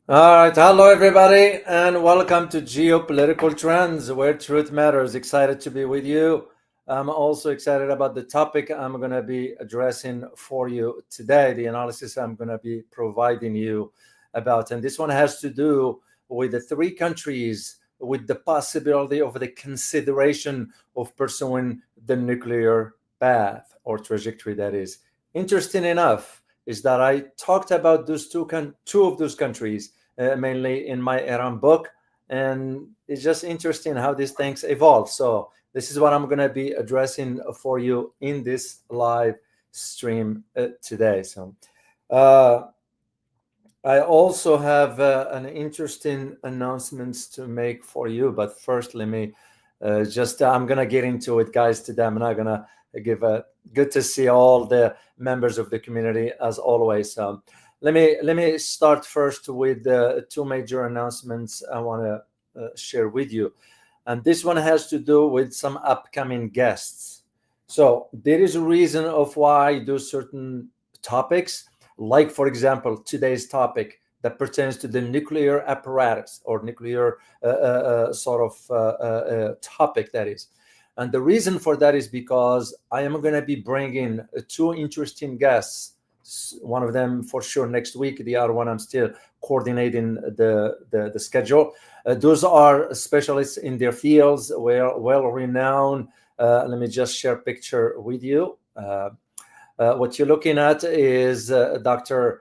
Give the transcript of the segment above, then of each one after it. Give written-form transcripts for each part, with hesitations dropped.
All right, hello everybody, and welcome to Geopolitical Trends, where truth matters. Excited to be with you. I'm also excited about the topic I'm going to be addressing for you today, the analysis I'm going to be providing you about. And this one has to do with the three countries with the possibility of the consideration of pursuing the nuclear path or trajectory, that is. Interesting enough is that I talked about those two of those countries mainly in my Iran book. And it's just interesting how these things evolve. So this is what I'm going to be addressing for you in this live stream today. So uh, I also have an interesting announcements to make for you. But first, let me I'm going to get into it, guys, today. I'm not going to give a good to see all the members of the community as always. Let me start first with two major announcements I want to share with you, and this one has to do with some upcoming guests. So there is a reason of why I do certain topics, like for example today's topic that pertains to the nuclear apparatus or nuclear topic, that is. And the reason for that is because I am going to be bringing two interesting guests. One of them for sure next week. The other one I'm still coordinating the schedule. Those are specialists in their fields, well renowned. Let me just share a picture with you. What you're looking at is Dr.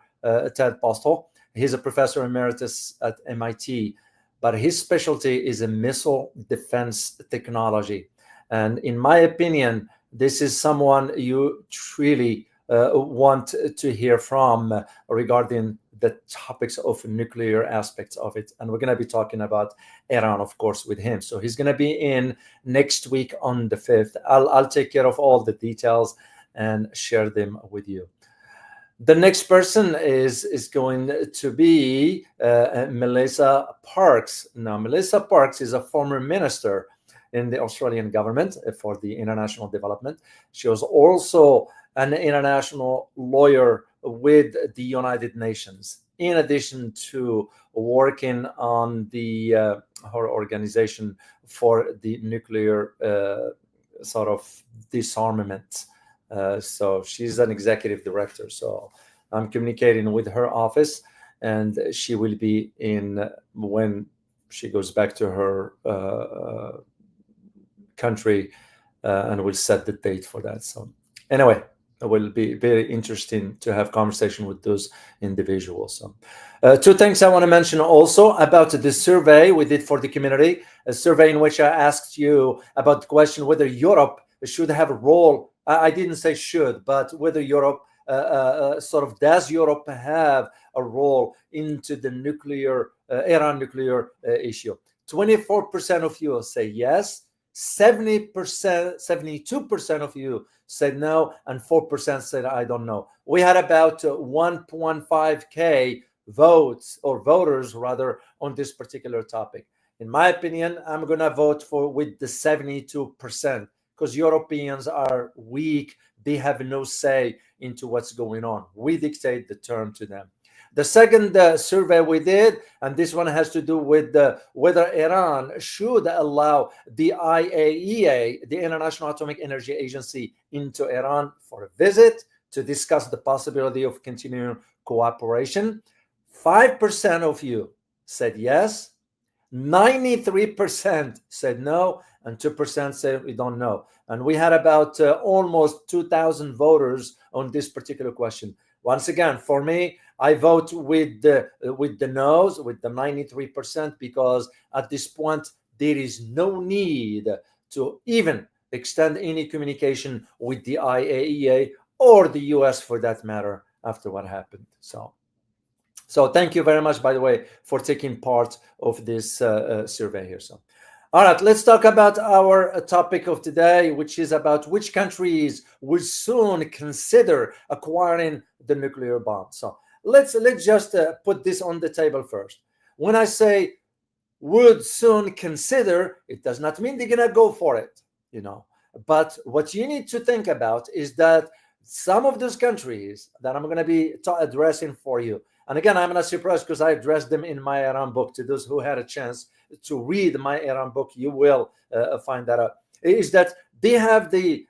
Ted Postel. He's a professor emeritus at MIT, but his specialty is in missile defense technology. And in my opinion, this is someone you truly want to hear from regarding the topics of nuclear aspects of it. And we're going to be talking about Iran, of course, with him. So he's going to be in next week on the 5th. I'll take care of all the details and share them with you. The next person is going to be Melissa Parks. Now, Melissa Parks is a former minister in the Australian government for the international development. She was also an international lawyer with the United Nations, in addition to working on the her organization for the nuclear disarmament. So she's an executive director. So I'm communicating with her office, and she will be in when she goes back to her country, and we'll set the date for that. So anyway, it will be very interesting to have conversation with those individuals. So two things I want to mention also about the survey we did for the community, a survey in which I asked you about the question whether Europe should have a role. I didn't say should, but whether Europe does Europe have a role into the nuclear Iran nuclear issue. 24% of you say yes, 70%, 72% of you said no, and 4% said I don't know. We had about 1.15k votes, or voters rather, on this particular topic. In my opinion, I'm going to vote with the 72%, because Europeans are weak. They have no say into what's going on. We dictate the term to them. The second survey we did, and this one has to do with whether Iran should allow the IAEA, the International Atomic Energy Agency, into Iran for a visit to discuss the possibility of continuing cooperation. 5% of you said yes, 93% said no, and 2% said we don't know. And we had about almost 2,000 voters on this particular question. Once again, for me, I vote with the no's, with the 93%, because at this point there is no need to even extend any communication with the IAEA or the US, for that matter, after what happened. So thank you very much, by the way, for taking part of this survey here. So, all right, let's talk about our topic of today, which is about which countries will soon consider acquiring the nuclear bomb. So let's just put this on the table first. When I say would soon consider, it does not mean they're gonna go for it, But what you need to think about is that some of those countries that I'm going to be addressing for you And again, I'm not surprised because I addressed them in my Iran book. To those who had a chance to read my Iran book, you will find that out. Is that they have the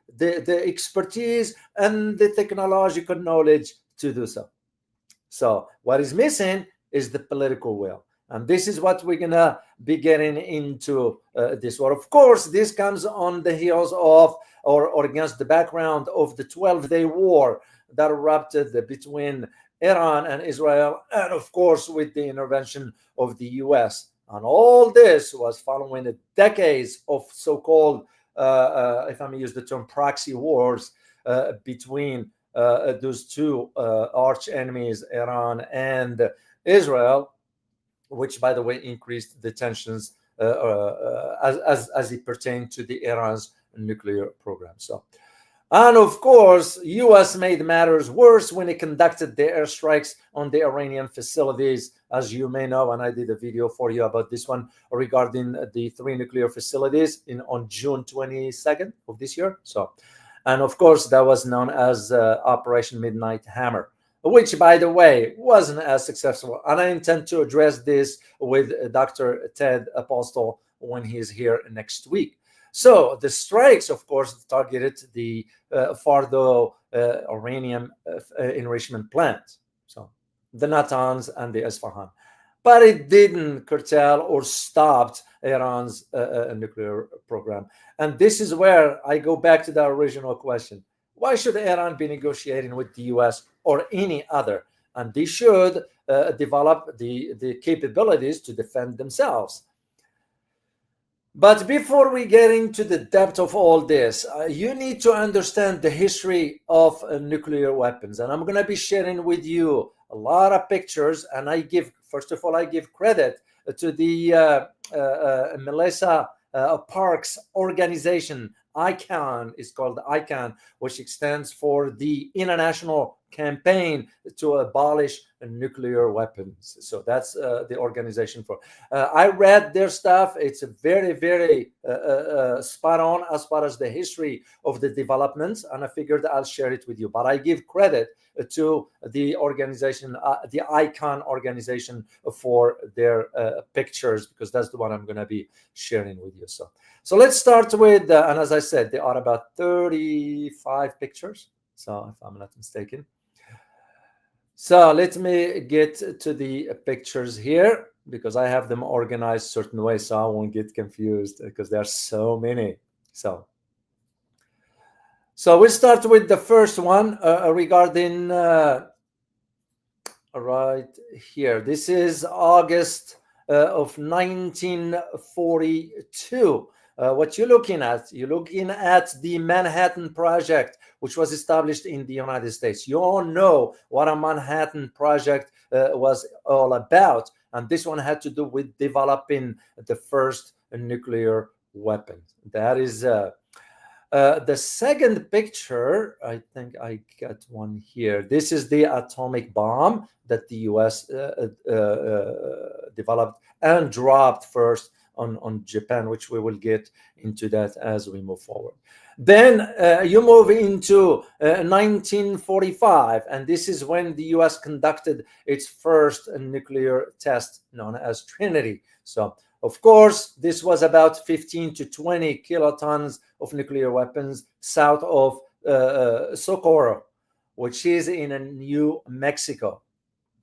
expertise and the technological knowledge to do so. So what is missing is the political will. And this is what we're going to be getting into this war. Of course, this comes on the heels of or against the background of the 12-day war that erupted between Iran and Israel, and of course with the intervention of the US. And all this was following decades of so-called, if I may use the term, proxy wars between those two arch enemies, Iran and Israel, which, by the way, increased the tensions as it pertained to the Iran's nuclear program. So, and of course, U.S. made matters worse when it conducted the airstrikes on the Iranian facilities, as you may know, and I did a video for you about this one regarding the 3 nuclear facilities on June 22nd of this year. So, and of course, that was known as Operation Midnight Hammer, which, by the way, wasn't as successful. And I intend to address this with Dr. Ted Apostle when he's here next week. So the strikes, of course, targeted the Fordo uranium enrichment plant, so the Natanz and the Isfahan. But it didn't curtail or stopped Iran's nuclear program. And this is where I go back to the original question. Why should Iran be negotiating with the US or any other? And they should develop the capabilities to defend themselves. But before we get into the depth of all this, you need to understand the history of nuclear weapons. And I'm going to be sharing with you a lot of pictures. And first of all, I give credit to the Melissa Parks organization. ICAN is called ICAN, which stands for the International Campaign to Abolish Nuclear Weapons. So that's the organization for. I read their stuff. It's very, very spot on as far as the history of the developments, and I figured I'll share it with you. But I give credit to the organization, the ICAN organization, for their pictures, because that's the one I'm going to be sharing with you. So let's start with, and as I said, there are about 35 pictures, so if I'm not mistaken. So let me get to the pictures here, because I have them organized certain way, so I won't get confused, because there are so many. So we'll start with the first one regarding right here. This is August of 1942. What you're looking at the Manhattan Project, which was established in the United States. You all know what a Manhattan Project was all about, and this one had to do with developing the first nuclear weapon. That is the second picture. I think I got one here. This is the atomic bomb that the U.S. Developed and dropped first on Japan, which we will get into that as we move forward. Then you move into 1945, and this is when the U.S. conducted its first nuclear test, known as Trinity. So, of course, this was about 15 to 20 kilotons of nuclear weapons south of Socorro, which is in New Mexico.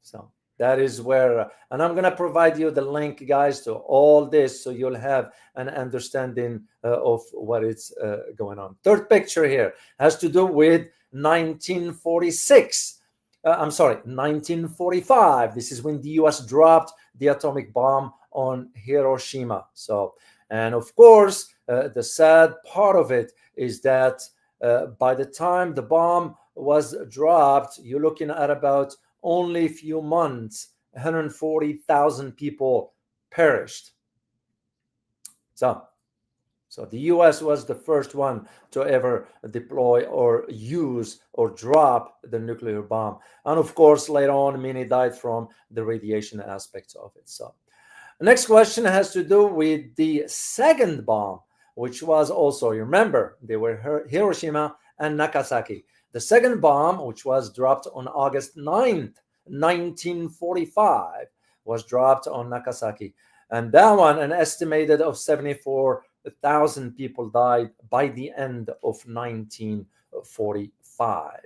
So that is where, and I'm going to provide you the link, guys, to all this, so you'll have an understanding of what is going on. Third picture here has to do with 1945. This is when the U.S. dropped the atomic bomb on Hiroshima. So, and of course, the sad part of it is that by the time the bomb was dropped, you're looking at about only a few months, 140,000 people perished. So the U.S. was the first one to ever deploy or use or drop the nuclear bomb. And of course, later on, many died from the radiation aspects of it. So the next question has to do with the second bomb, which was also, you remember, they were Hiroshima and Nagasaki. The second bomb, which was dropped on August 9th 1945, was dropped on Nagasaki. And that one, an estimated of 74,000 people died by the end of 1945.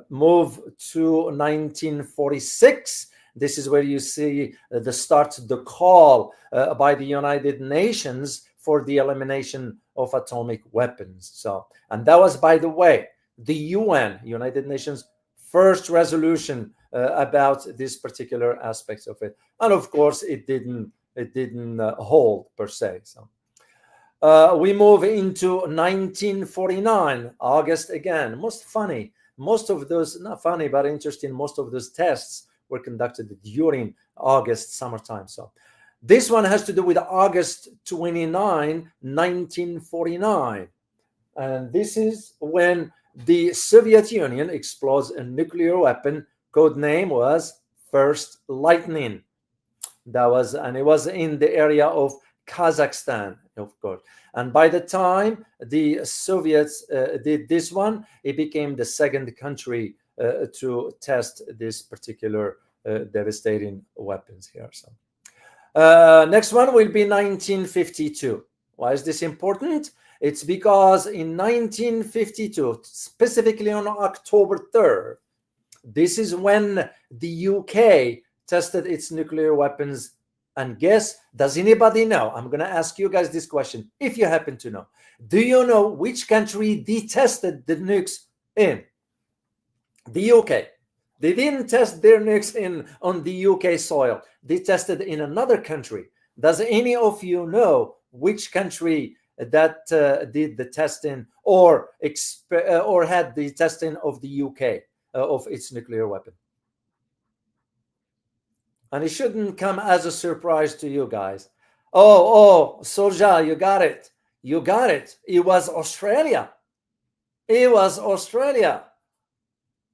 Move to 1946. This is where you see the start, the call by the United Nations for the elimination of atomic weapons. So, and that was, by the way, the UN, United Nations, first resolution about this particular aspects of it. And of course, it didn't hold per se. So we move into 1949, August again. Most of those, not funny, but interesting, most of those tests were conducted during August, summertime. So this one has to do with August 29, 1949. And this is when the Soviet Union explodes a nuclear weapon. Code name was First Lightning. That was, and it was in the area of Kazakhstan, of course. And by the time the Soviets did this one, it became the second country to test this particular devastating weapons here. So next one will be 1952. Why is this important? It's because in 1952, specifically on October 3rd, this is when the UK tested its nuclear weapons. And guess, does anybody know? I'm going to ask you guys this question, if you happen to know. Do you know which country they tested the nukes in? The UK. They didn't test their nukes on the UK soil. They tested in another country. Does any of you know which country that did the testing or had the testing of the UK of its nuclear weapon? And it shouldn't come as a surprise to you guys. Oh, Solja, you got it. You got it. It was Australia. It was Australia.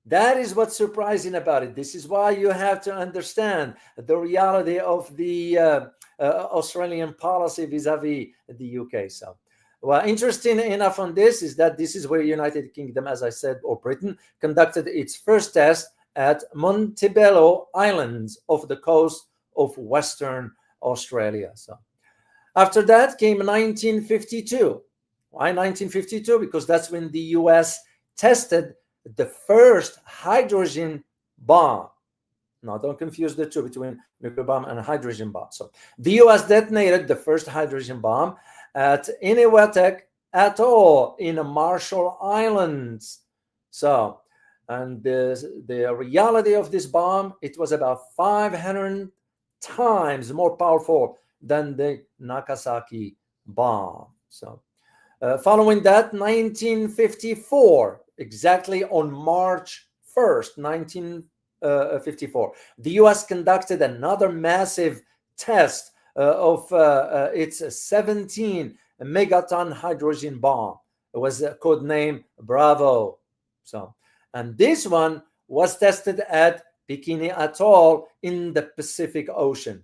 That is what's surprising about it. This is why you have to understand the reality of the Australian policy vis-a-vis the UK. So, well, interesting enough on this is that this is where United Kingdom, as I said, or Britain, conducted its first test at Montebello Islands off the coast of Western Australia. So after that came 1952. Why 1952? Because that's when the US tested the first hydrogen bomb. Now, don't confuse the two between nuclear bomb and hydrogen bomb. So the US detonated the first hydrogen bomb at Eniwetok Atoll in the Marshall Islands. So, and the reality of this bomb, it was about 500 times more powerful than the Nagasaki bomb. So following that, 1954, exactly on March 1st, 1954, the US conducted another massive test of its 17 megaton hydrogen bomb. It was codenamed Bravo. So, and this one was tested at Bikini Atoll in the Pacific Ocean.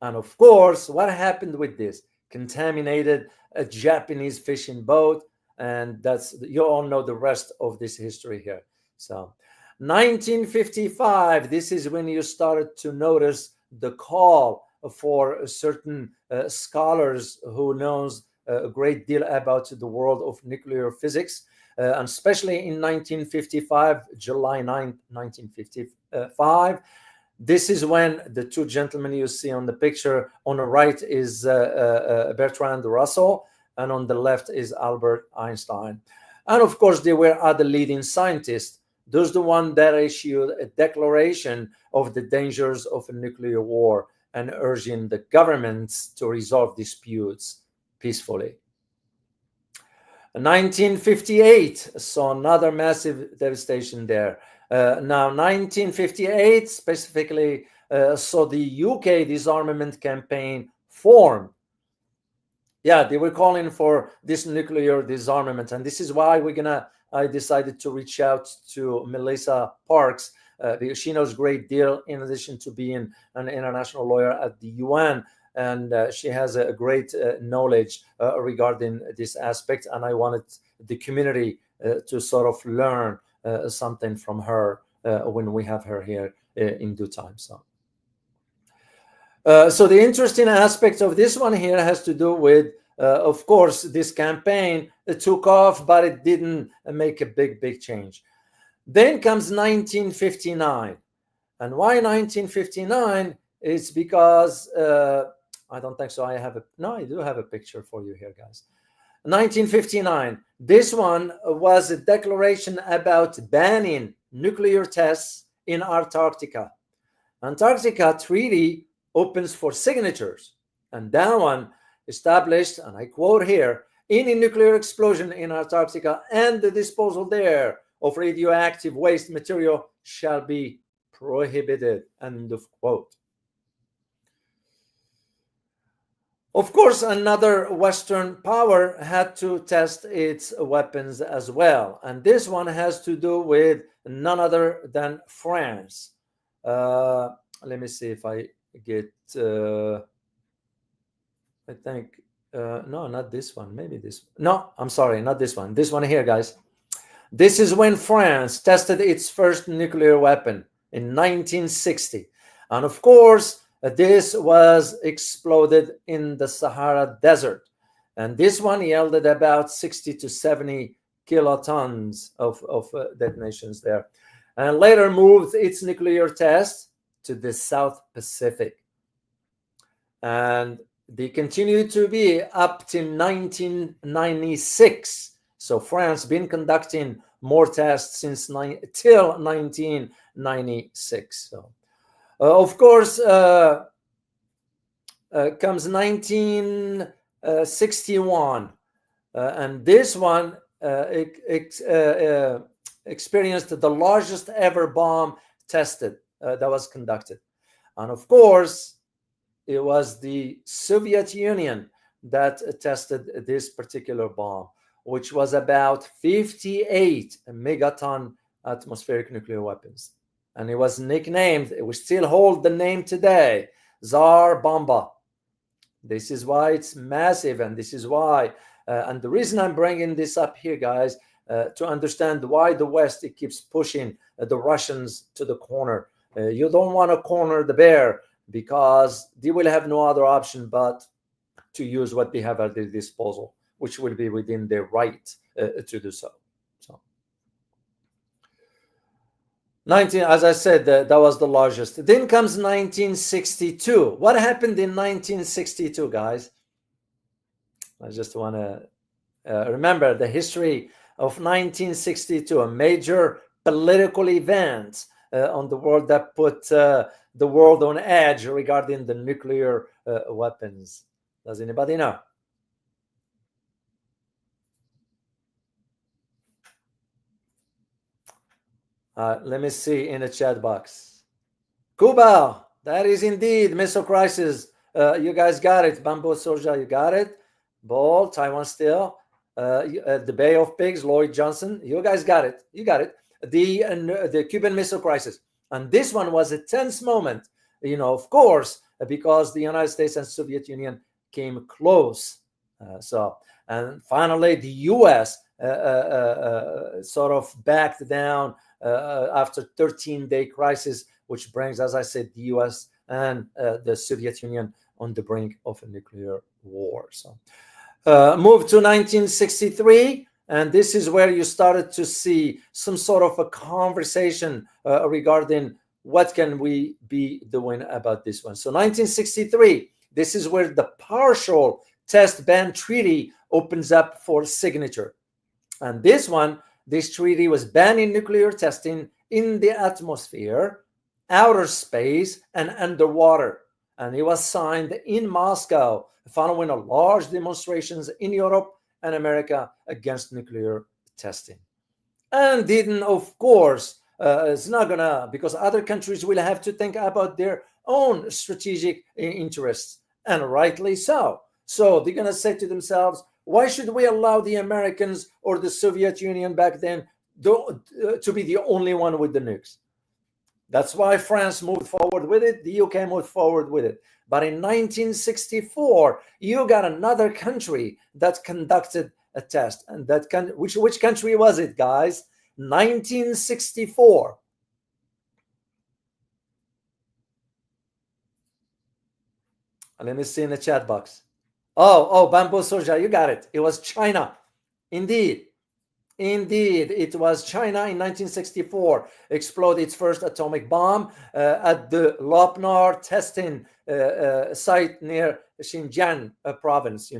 And of course, what happened with this? Contaminated a Japanese fishing boat, and that's, you all know the rest of this history here. So 1955, this is when you started to notice the call for certain scholars who knows a great deal about the world of nuclear physics, and especially in 1955, July 9th, 1955. This is when the two gentlemen you see on the picture, on the right is Bertrand Russell, and on the left is Albert Einstein. And of course, there were other leading scientists. Those the one that issued a declaration of the dangers of a nuclear war and urging the governments to resolve disputes peacefully. 1958 saw another massive devastation there. Now, 1958 specifically saw the UK disarmament campaign formed. Yeah, they were calling for this nuclear disarmament, and this is why I decided to reach out to Melissa Parks, because she knows a great deal in addition to being an international lawyer at the UN, and she has a great knowledge regarding this aspect, and I wanted the community to sort of learn something from her when we have her here in due time. So the interesting aspect of this one here has to do with, of course, this campaign took off, but it didn't make a big change. Then comes 1959. And why 1959? It's because, I don't think so. I do have a picture for you here, guys. 1959. This one was a declaration about banning nuclear tests in Antarctica. Antarctica Treaty opens for signatures. And that one established, and I quote here, any nuclear explosion in Antarctica and the disposal there of radioactive waste material shall be prohibited, end of quote. Of course, another Western power had to test its weapons as well. And this one has to do with none other than France. Let me see if I get, I think, no, not this one. Maybe this. No, I'm sorry, not this one. This one here, guys. This is when France tested its first nuclear weapon in 1960. And of course, this was exploded in the Sahara Desert. And this one yielded about 60 to 70 kilotons of detonations there. And later moved its nuclear test to the South Pacific. And they continued to be up to 1996. So France been conducting more tests since till 1996. So, of course, comes 1961, and this one experienced the largest ever bomb tested that was conducted. And of course, it was the Soviet Union that tested this particular bomb, which was about 58 megaton atmospheric nuclear weapons. And it was nicknamed, we still hold the name today, Tsar Bomba. This is why it's massive, and this is why, and the reason I'm bringing this up here, guys, to understand why the West, it keeps pushing the Russians to the corner. You don't want to corner the bear, because they will have no other option but to use what they have at their disposal, which will be within their right to do so. So, 19, as I said, that was the largest. Then comes 1962. What happened in 1962, guys? I just want to remember the history of 1962, a major political event on the world that put the world on edge regarding the nuclear weapons. Does anybody know? Let me see in the chat box. Cuba, that is indeed missile crisis. You guys got it. Bamboo Soja, you got it. Ball, Taiwan still. The Bay of Pigs, Lloyd Johnson, you guys got it. You got it. The Cuban Missile Crisis. And this one was a tense moment, of course, because the United States and Soviet Union came close. And finally, the U.S. Sort of backed down after 13-day crisis, which brings, as I said, the U.S. and the Soviet Union on the brink of a nuclear war. So, move to 1963. And this is where you started to see some sort of a conversation regarding what can we be doing about this one. So 1963, this is where the partial test ban treaty opens up for signature. And this treaty was banning nuclear testing in the atmosphere, outer space, and underwater. And it was signed in Moscow following a large demonstrations in Europe and America against nuclear testing. And didn't, of course, it's not gonna, because other countries will have to think about their own strategic interests, and rightly so. So they're gonna say to themselves, why should we allow the Americans or the Soviet Union back then to be the only one with the nukes? That's why France moved forward with it, the UK moved forward with it. But in 1964, you got another country that conducted a test. And that which country was it, guys? 1964. Let me see in the chat box. Oh, Bamboo Soja, you got it. It was China. Indeed, it was China in 1964 exploded its first atomic bomb at the Lopnar testing site near Xinjiang province,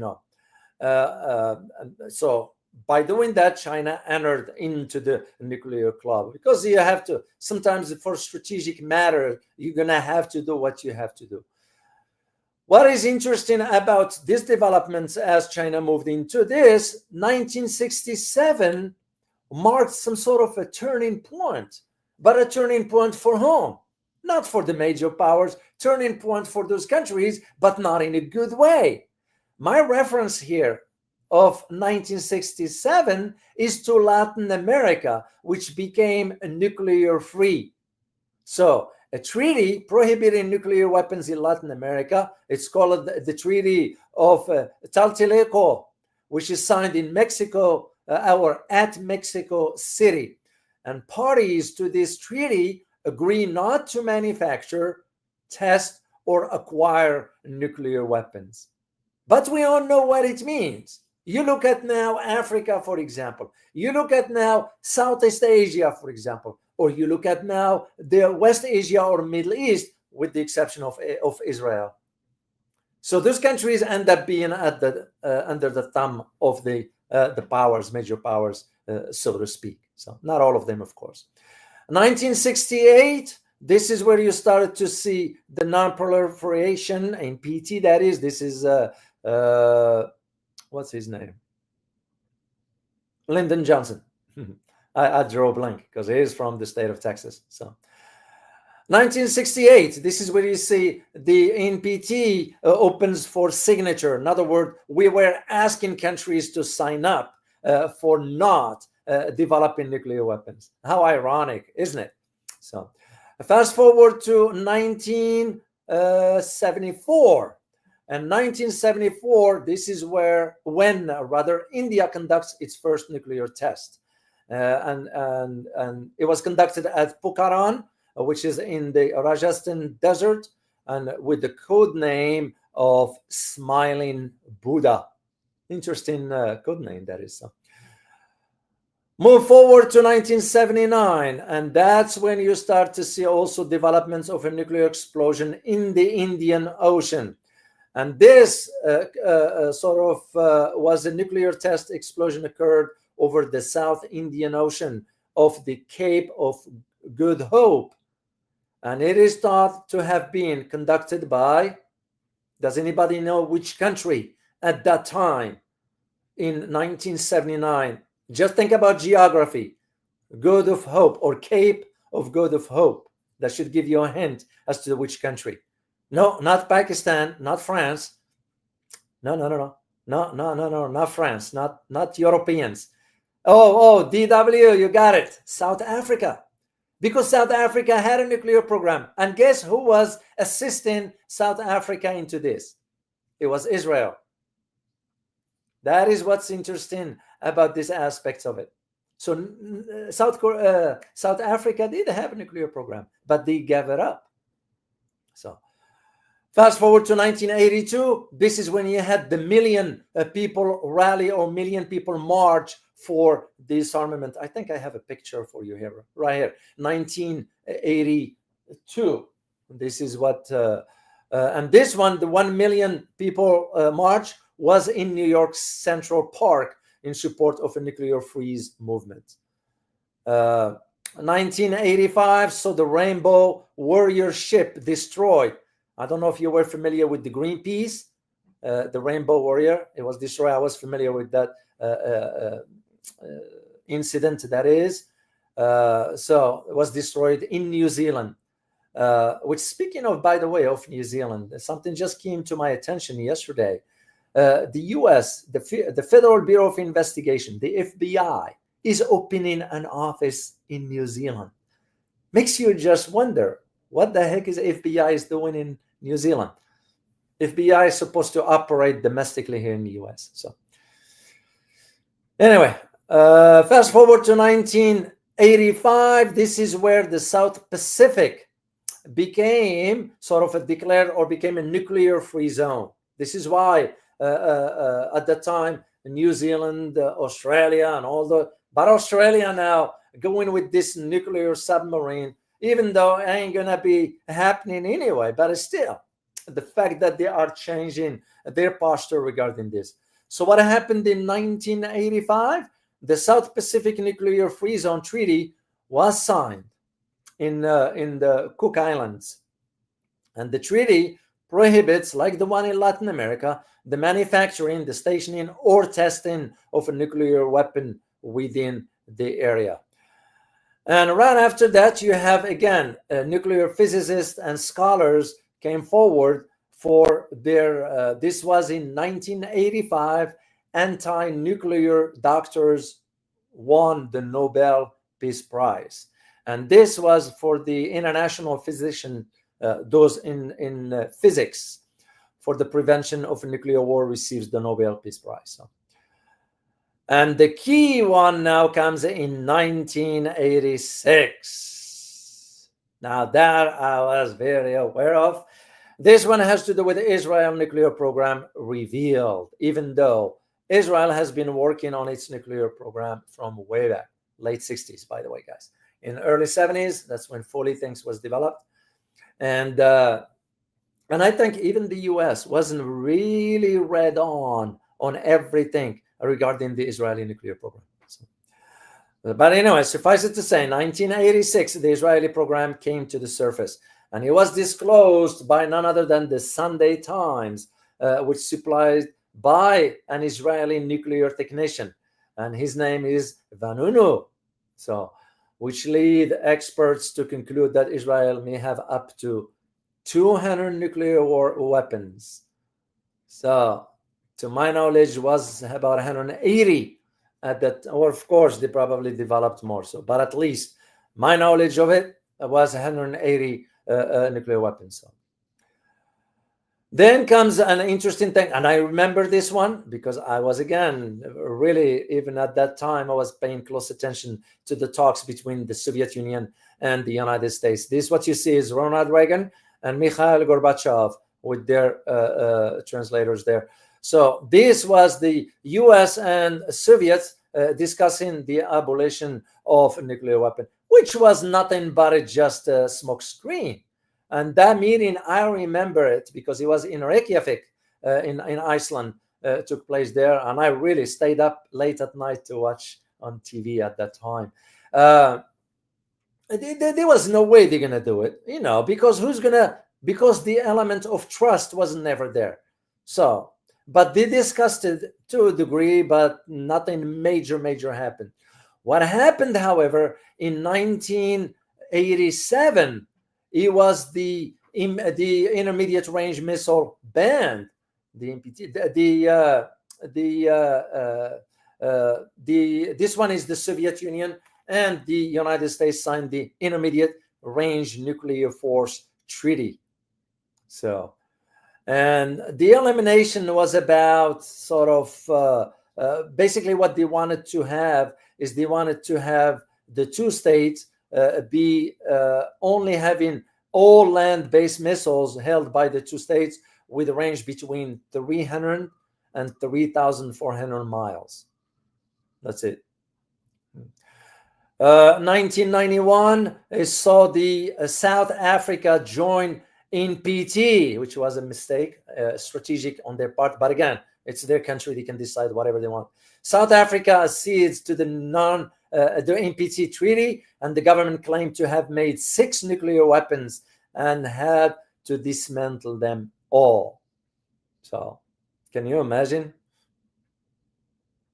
so by doing that, China entered into the nuclear club, because you have to, sometimes for strategic matter, you're going to have to do what you have to do. What is interesting about these developments as China moved into this, 1967 marked some sort of a turning point, but a turning point for whom? Not for the major powers, turning point for those countries, but not in a good way. My reference here of 1967 is to Latin America, which became nuclear free. So a treaty prohibiting nuclear weapons in Latin America, it's called the Treaty of Tlatelolco, which is signed in Mexico or at Mexico City. And parties to this treaty agree not to manufacture, test, or acquire nuclear weapons. But we all know what it means. You look at now Africa, for example. You look at now Southeast Asia, for example. Or you look at now the West Asia or Middle East, with the exception of Israel. So those countries end up being at the under the thumb of the powers, major powers, so to speak. So not all of them, of course. 1968, this is where you started to see the non-proliferation in PT. That is, this is what's his name? Lyndon Johnson. I drew a blank because he is from the state of Texas. So 1968, this is where you see the NPT opens for signature. In other words, we were asking countries to sign up for not developing nuclear weapons. How ironic, isn't it? So fast forward to 1974. And 1974, this is when India conducts its first nuclear test. And it was conducted at Pokhran, which is in the Rajasthan desert, and with the code name of Smiling Buddha. Interesting code name that is. Move forward to 1979, and that's when you start to see also developments of a nuclear explosion in the Indian Ocean. And this was a nuclear test explosion occurred over the South Indian Ocean of the Cape of Good Hope. And it is thought to have been conducted by, does anybody know which country at that time in 1979? Just think about geography. Good of Hope, or Cape of Good of Hope. That should give you a hint as to which country. No, not Pakistan, not France. No, not France, not Europeans. DW, you got it. South Africa. Because South Africa had a nuclear program. And guess who was assisting South Africa into this? It was Israel. That is what's interesting about these aspects of it. So South Africa did have a nuclear program, but they gave it up. So fast forward to 1982. This is when you had the million people rally or million people march for disarmament. I think I have a picture for you here, right here. 1982. This is what, and this one, the 1 million people march was in New York Central Park in support of a nuclear freeze movement. 1985, so the Rainbow Warrior ship destroyed. I don't know if you were familiar with the Greenpeace, the Rainbow Warrior. It was destroyed. I was familiar with that incident, that is. So it was destroyed in New Zealand. Which, speaking of, by the way, of New Zealand, something just came to my attention yesterday. The US, the Federal Bureau of Investigation, the FBI, is opening an office in New Zealand. Makes you just wonder, what the heck is FBI is doing in New Zealand? FBI is supposed to operate domestically here in the US. So anyway, fast forward to 1985. This is where the South Pacific became sort of declared or became a nuclear-free zone. This is why at that time New Zealand, Australia, and but Australia now going with this nuclear submarine, even though it ain't gonna be happening anyway, but still the fact that they are changing their posture regarding this. So what happened in 1985? The South Pacific Nuclear Free Zone Treaty was signed in the Cook Islands, and the treaty prohibits, like the one in Latin America, the manufacturing, the stationing, or testing of a nuclear weapon within the area. And right after that, you have again nuclear physicists and scholars came forward for their. This was in 1985. Anti-nuclear doctors won the Nobel Peace Prize, and this was for the international physician. Those in physics for the prevention of a nuclear war receives the Nobel Peace Prize. And the key one now comes in 1986. Now that I was very aware of. This one has to do with the Israel nuclear program revealed, even though Israel has been working on its nuclear program from way back, late 60s, by the way, guys. In the early 70s, that's when fully things was developed. And I think even the U.S. wasn't really read on everything regarding the Israeli nuclear program. So, but anyway, suffice it to say, 1986, the Israeli program came to the surface, and it was disclosed by none other than the Sunday Times, which supplied by an Israeli nuclear technician, and his name is Vanunu. So, which lead experts to conclude that Israel may have up to 200 nuclear weapons. So, to my knowledge, was about 180 at that, or of course, they probably developed more. So, but at least my knowledge of it was 180 nuclear weapons. So. Then comes an interesting thing, and I remember this one because I was, again, really, even at that time, I was paying close attention to the talks between the Soviet Union and the United States. This, what you see, is Ronald Reagan and Mikhail Gorbachev with their translators there. So this was the US and Soviets discussing the abolition of a nuclear weapon, which was nothing but just a smoke screen. And that meeting, I remember it because it was in Reykjavik, in Iceland, took place there. And I really stayed up late at night to watch on TV at that time. There was no way they're going to do it, because because the element of trust was never there. So, but they discussed it to a degree, but nothing major happened. What happened, however, in 1987, it was the intermediate range missile ban, the NPT. This one is the Soviet Union, and the United States signed the Intermediate Range Nuclear Force Treaty. So, and the elimination was about sort of basically what they wanted to have is they wanted to have the two states be only having all land-based missiles held by the two states with a range between 300 and 3,400 miles. That's it. 1991 saw the South Africa join NPT, which was a mistake, strategic on their part. But again, it's their country; they can decide whatever they want. South Africa accedes to the NPT treaty, and the government claimed to have made 6 nuclear weapons and had to dismantle them all. So, can you imagine?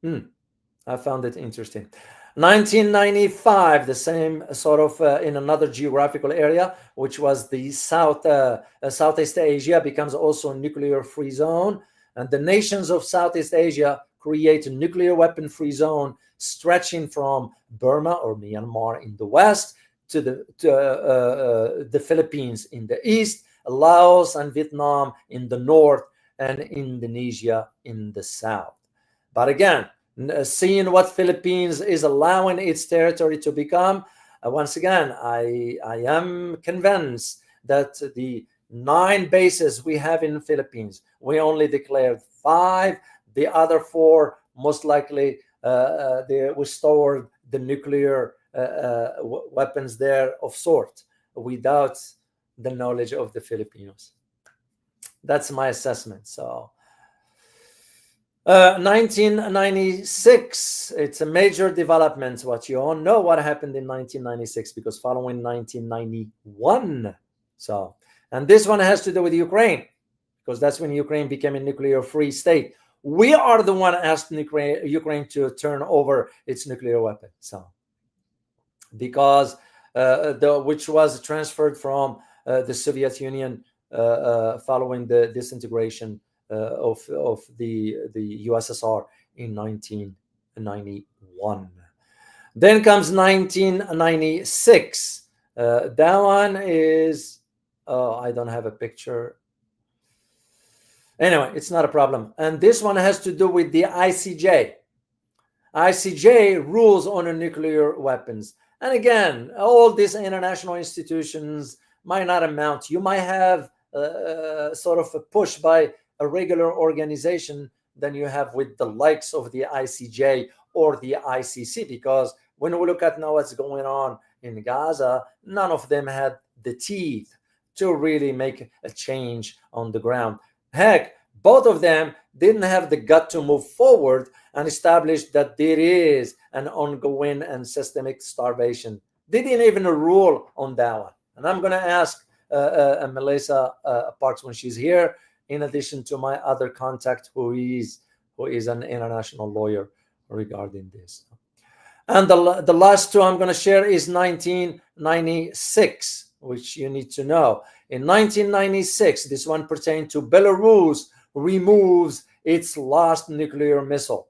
I found it interesting. 1995, the same sort of in another geographical area, which was the Southeast Asia, becomes also a nuclear-free zone, and the nations of Southeast Asia create a nuclear weapon-free zone stretching from Burma or Myanmar in the west to the Philippines in the east, Laos and Vietnam in the north, and Indonesia in the south. But again, seeing what Philippines is allowing its territory to become, once again, I am convinced that the 9 bases we have in the Philippines, we only declared 5. The other 4, most likely, we stored the nuclear weapons there of sort without the knowledge of the Filipinos. That's my assessment. So 1996, it's a major development. What you all know what happened in 1996, because following 1991. So, and this one has to do with Ukraine, because that's when Ukraine became a nuclear-free state. We are the one asked Ukraine to turn over its nuclear weapon. So, because which was transferred from the Soviet Union following the disintegration of the USSR in 1991. Then comes 1996. That one is, I don't have a picture. Anyway, it's not a problem. And this one has to do with the ICJ. ICJ rules on the nuclear weapons. And again, all these international institutions might not amount. You might have sort of a push by a regular organization than you have with the likes of the ICJ or the ICC, because when we look at now what's going on in Gaza, none of them had the teeth to really make a change on the ground. Heck, both of them didn't have the gut to move forward and establish that there is an ongoing and systemic starvation. They didn't even rule on that one. And I'm going to ask Melissa Parks when she's here, in addition to my other contact who is an international lawyer regarding this. And the last 2 I'm going to share is 1996, which you need to know. In 1996, this one pertained to Belarus removes its last nuclear missile.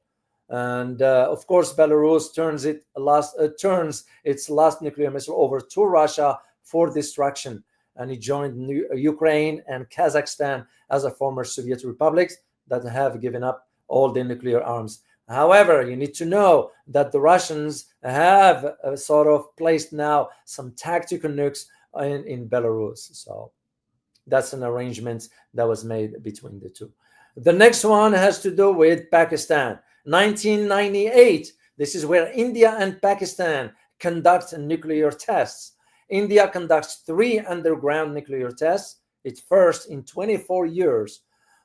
And of course, Belarus turns its last nuclear missile over to Russia for destruction. And it joined Ukraine and Kazakhstan as a former Soviet republics that have given up all the nuclear arms. However, you need to know that the Russians have sort of placed now some tactical nukes in Belarus. So that's an arrangement that was made between the two. The next one has to do with Pakistan. 1998, this is where India and Pakistan conduct nuclear tests. India conducts 3 underground nuclear tests. It's first in 24 years.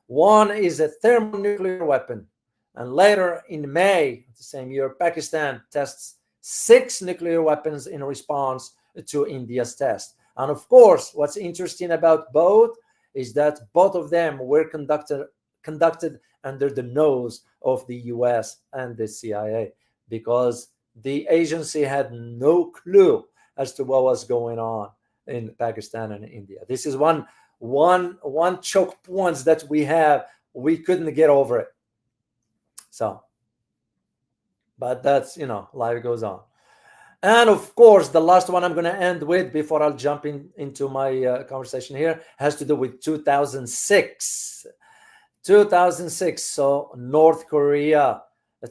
One is a thermonuclear weapon. And later in May of the same year, Pakistan tests 6 nuclear weapons in response to India's test. And of course, what's interesting about both is that both of them were conducted under the nose of the US and the CIA, because the agency had no clue as to what was going on in Pakistan and India. This is one choke points that we have. We couldn't get over it. So, but that's, life goes on. And of course, the last one I'm going to end with before I'll jump into my conversation here has to do with 2006. 2006, so North Korea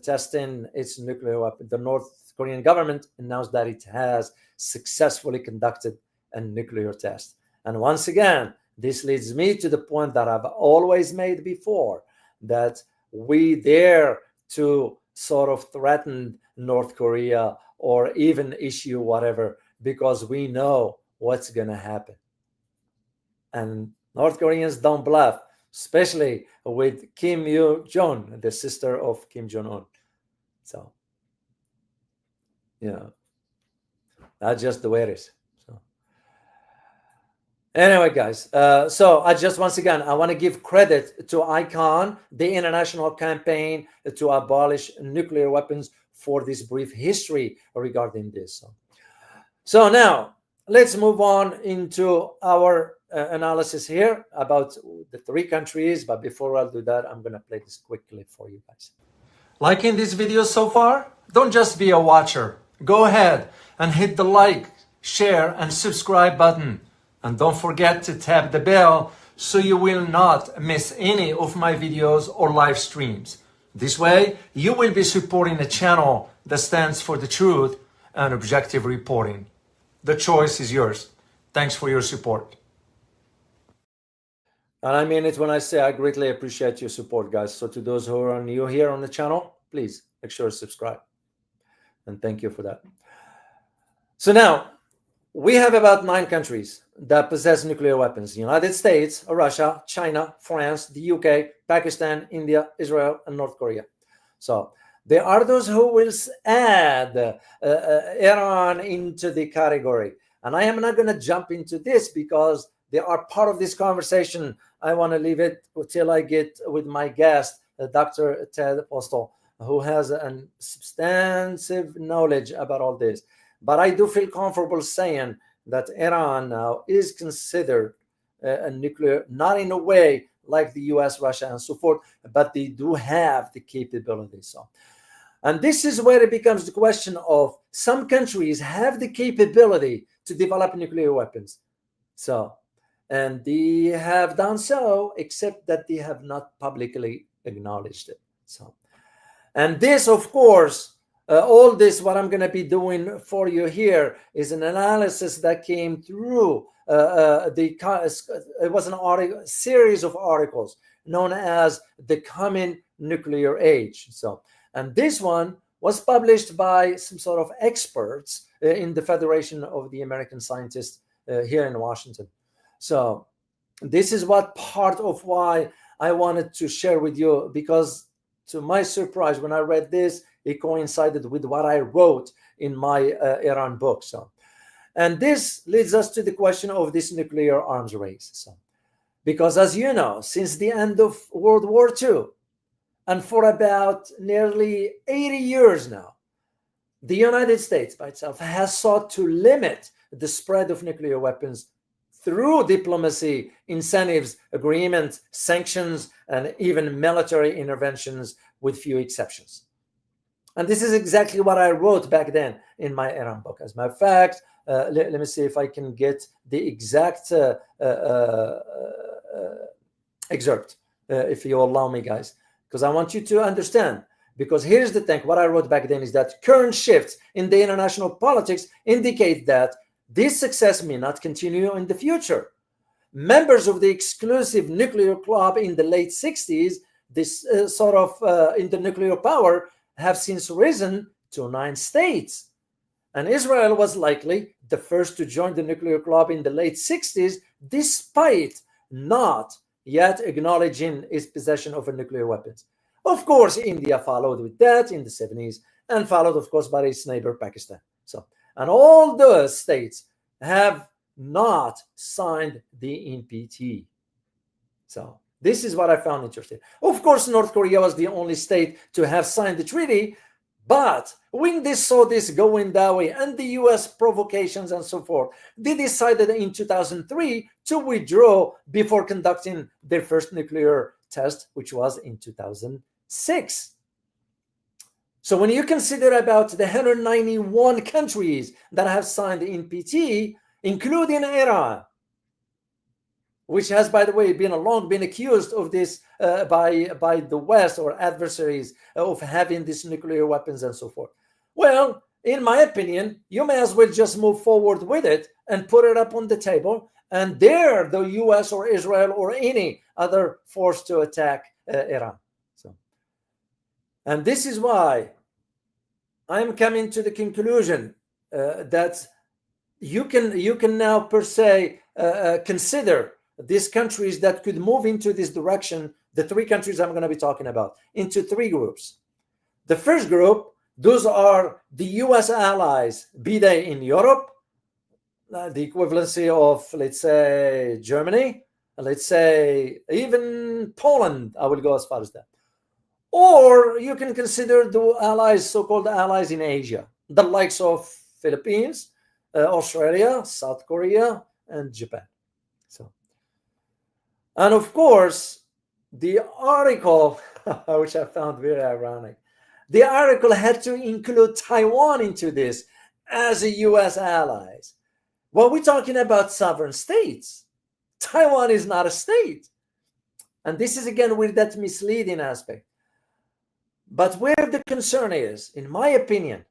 testing its nuclear weapon. The North Korean government announced that it has successfully conducted a nuclear test. And once again, this leads me to the point that I've always made before, that we dare to sort of threaten North Korea or even issue whatever, because we know what's going to happen. And North Koreans don't bluff, especially with Kim Yo-jong, the sister of Kim Jong-un. So, that's just the way it is. So, anyway, guys, so I just, once again, I want to give credit to ICON, the international campaign to abolish nuclear weapons, for this brief history regarding this. So now, let's move on into our analysis here about the 3 countries. But before I do that, I'm going to play this quickly for you guys. Liking this video so far? Don't just be a watcher. Go ahead and hit the like, share, and subscribe button. And don't forget to tap the bell so you will not miss any of my videos or live streams. This way, you will be supporting a channel that stands for the truth and objective reporting. The choice is yours. Thanks for your support. And I mean it when I say I greatly appreciate your support, guys. So to those who are new here on the channel, please make sure to subscribe. And thank you for that. So now, we have about 9 countries that possess nuclear weapons: the United States, Russia, China, France, the UK, Pakistan, India, Israel, and North Korea. So there are those who will add Iran into the category. And I am not going to jump into this because they are part of this conversation. I want to leave it until I get with my guest, Dr. Ted Postel, who has a substantive knowledge about all this. But I do feel comfortable saying that Iran now is considered a nuclear, not in a way like the US, Russia, and so forth, but they do have the capability. So, and this is where it becomes the question of some countries have the capability to develop nuclear weapons. So, and they have done so, except that they have not publicly acknowledged it. So, and this, of course, all this, what I'm going to be doing for you here is an analysis that came through it was an article, series of articles known as the Coming Nuclear Age. So, and this one was published by some sort of experts in the Federation of the American Scientists here in Washington. So this is what part of why I wanted to share with you, because to my surprise, when I read this, it coincided with what I wrote in my Iran book. So, and this leads us to the question of this nuclear arms race. So, because as you know, since the end of World War II, and for about nearly 80 years now, the United States by itself has sought to limit the spread of nuclear weapons through diplomacy, incentives, agreements, sanctions, and even military interventions, with few exceptions. And this is exactly what I wrote back then in my Iran book. As a matter of fact, let me see if I can get the exact excerpt, if you allow me, guys, because I want you to understand. Because here's the thing, what I wrote back then is that current shifts in the international politics indicate that this success may not continue in the future. Members of the exclusive nuclear club in the late 60s, this in the nuclear power, have since risen to 9 states. And Israel was likely the first to join the nuclear club in the late 60s, despite not yet acknowledging its possession of nuclear weapons. Of course, India followed with that in the 70s, and followed, of course, by its neighbor Pakistan. So, and all those states have not signed the NPT. So this is what I found interesting. Of course, North Korea was the only state to have signed the treaty, but when they saw this going that way and the US provocations and so forth, they decided in 2003 to withdraw before conducting their first nuclear test, which was in 2006. So when you consider about the 191 countries that have signed the NPT, including Iran, which has, by the way, long been accused of this by the West or adversaries of having these nuclear weapons and so forth. Well, in my opinion, you may as well just move forward with it and put it up on the table, and dare the US or Israel or any other force to attack Iran. So, and this is why I'm coming to the conclusion that you can now per se consider these countries that could move into this direction, the 3 countries I'm going to be talking about, into 3 groups. The first group, those are the US allies, be they in Europe, the equivalency of, let's say, Germany, let's say even Poland, I will go as far as that. Or you can consider the allies, so-called allies in Asia, the likes of Philippines, Australia, South Korea, and Japan. So, and of course, the article, which I found very ironic, the article had to include Taiwan into this as a US allies. Well, we're talking about sovereign states. Taiwan is not a state. And this is, again, with that misleading aspect. But where the concern is, in my opinion,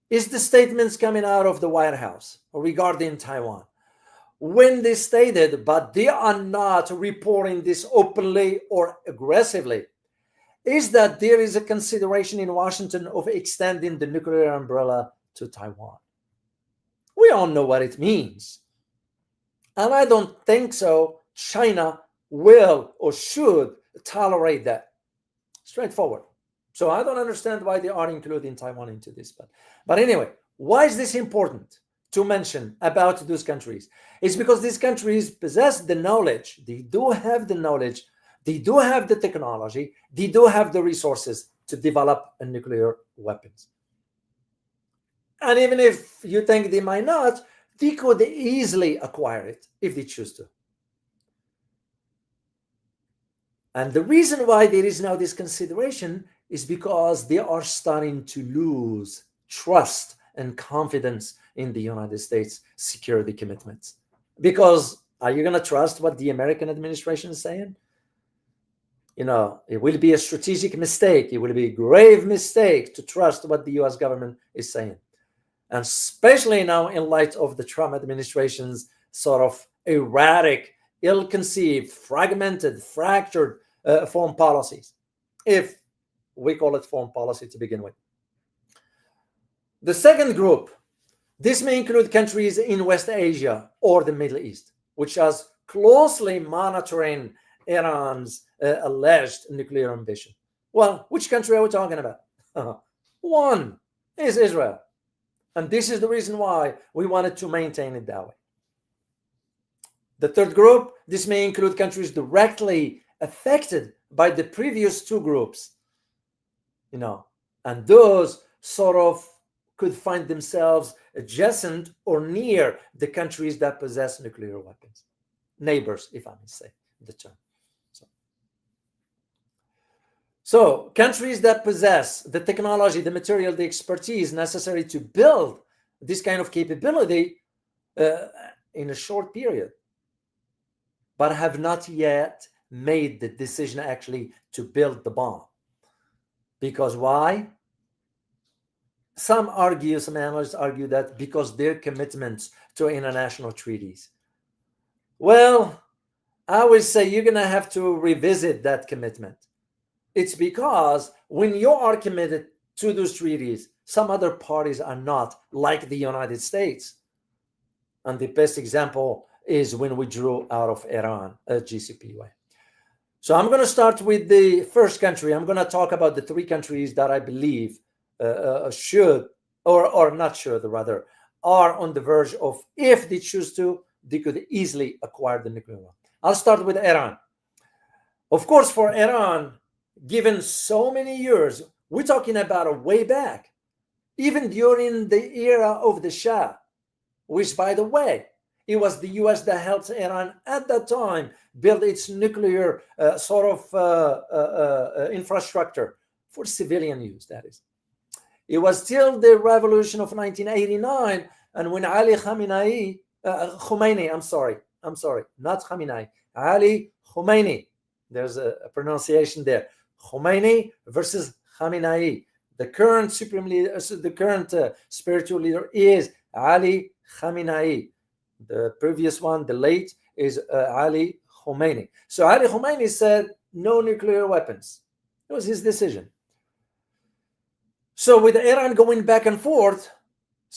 is the statements coming out of the White House regarding Taiwan. when they stated, but they are not reporting this openly or aggressively, is that there is a consideration in Washington of extending the nuclear umbrella to Taiwan. We all know what it means. And I don't think so China will or should tolerate that. Straightforward. So I don't understand why they are including Taiwan into this. But anyway, why is this important to mention about those countries? It's because these countries possess the knowledge. They do have the knowledge. They do have the technology. They do have the resources to develop a nuclear weapons. And even if you think they might not, they could easily acquire it if they choose to. And the reason why there is now this consideration is because they are starting to lose trust and confidence in the United States security commitments. Because are you going to trust what the American administration is saying? You know, it will be a strategic mistake. It will be a grave mistake to trust what the US government is saying. And especially now in light of the Trump administration's sort of erratic, ill-conceived, fragmented, fractured foreign policies, if we call it foreign policy to begin with. The second group, this may include countries in West Asia or the Middle East, which is closely monitoring Iran's alleged nuclear ambition. Well, which country are we talking about? One is Israel. And this is the reason why we wanted to maintain it that way. The third group, this may include countries directly affected by the previous two groups, you know, and those sort of could find themselves adjacent or near the countries that possess nuclear weapons. Neighbors, if I may say the term. So countries that possess the technology, the material, the expertise necessary to build this kind of capability in a short period, but have not yet made the decision actually to build the bomb. Because why? Some analysts argue that because their commitments to international treaties. Well, I would say you're going to have to revisit that commitment. It's because when you are committed to those treaties, some other parties are not, like the United States. And the best example is when we drew out of Iran, GCPOA. So I'm going to start with the first country. I'm going to talk about the three countries that I believe should, or not should, rather, are on the verge of, if they choose to, they could easily acquire the nuclear one. I'll start with Iran. Of course, for Iran, given so many years, we're talking about a way back, even during the era of the Shah, which, by the way, it was the US that helped Iran at that time build its nuclear infrastructure for civilian use, that is. It was till the revolution of 1989, and when Ali Khamenei, not Khamenei, Ali Khomeini, there's a pronunciation there, Khomeini versus Khamenei. The current supreme leader, the current spiritual leader is Ali Khamenei. The previous one, the late, is Ali Khomeini. So Ali Khomeini said no nuclear weapons. It was his decision. So with Iran going back and forth,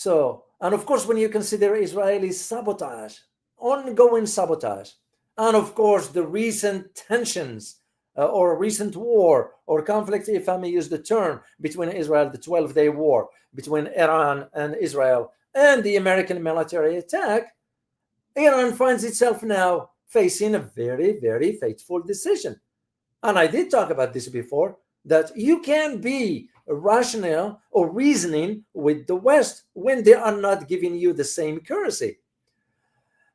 and of course when you consider Israeli sabotage, ongoing sabotage, and of course the recent tensions or recent war or conflict, if I may use the term, between Israel, the 12-day war between Iran and Israel, and the American military attack, Iran finds itself now facing a very, very fateful decision. And I did talk about this before, that you can be rational or reasoning with the West when they are not giving you the same currency.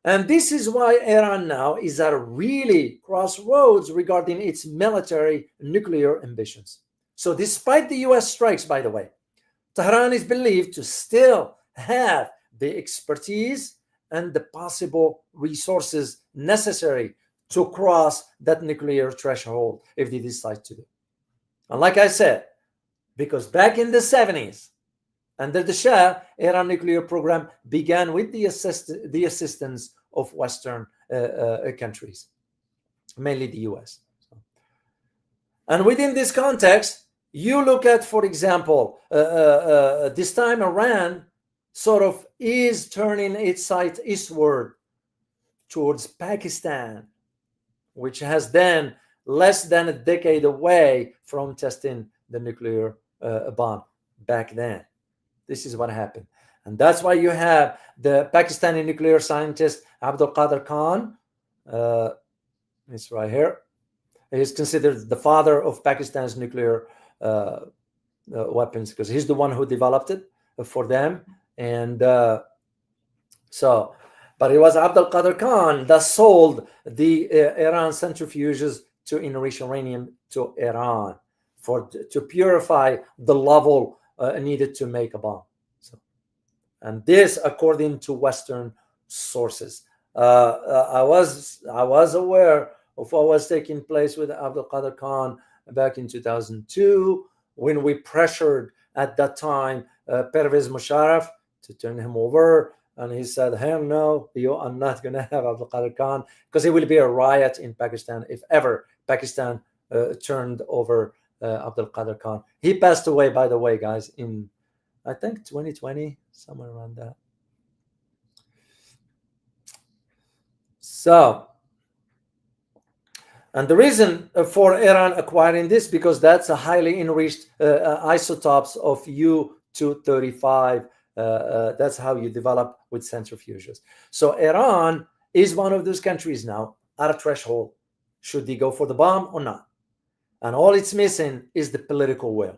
And this is why Iran now is at a really crossroads regarding its military nuclear ambitions. So despite the US strikes, by the way, Tehran is believed to still have the expertise and the possible resources necessary to cross that nuclear threshold if they decide to do. And like I said, because back in the 70s, under the Shah, Iran nuclear program began with the assistance of Western countries, mainly the US. And within this context, you look at, for example, this time Iran sort of is turning its sight eastward towards Pakistan, which has then less than a decade away from testing the nuclear bomb back then. This is what happened. And that's why you have the Pakistani nuclear scientist Abdul Qadir Khan. It's right here. He's considered the father of Pakistan's nuclear weapons because he's the one who developed it for them. And but it was Abdul Qadir Khan that sold the Iran centrifuges to enrich uranium to Iran to purify the level needed to make a bomb. And this, according to Western sources, I was aware of what was taking place with Abdul Qadir Khan back in 2002 when we pressured at that time Pervez Musharraf to turn him over. And he said, hell no, you are not going to have Abdul Qadir Khan because it will be a riot in Pakistan if ever Pakistan turned over Abdul Qadir Khan. He passed away, by the way, guys, in, I think, 2020, somewhere around that. So, and the reason for Iran acquiring this, because that's a highly enriched isotopes of U-235. That's how you develop with centrifuges. So Iran is one of those countries now at a threshold. Should they go for the bomb or not? And all it's missing is the political will.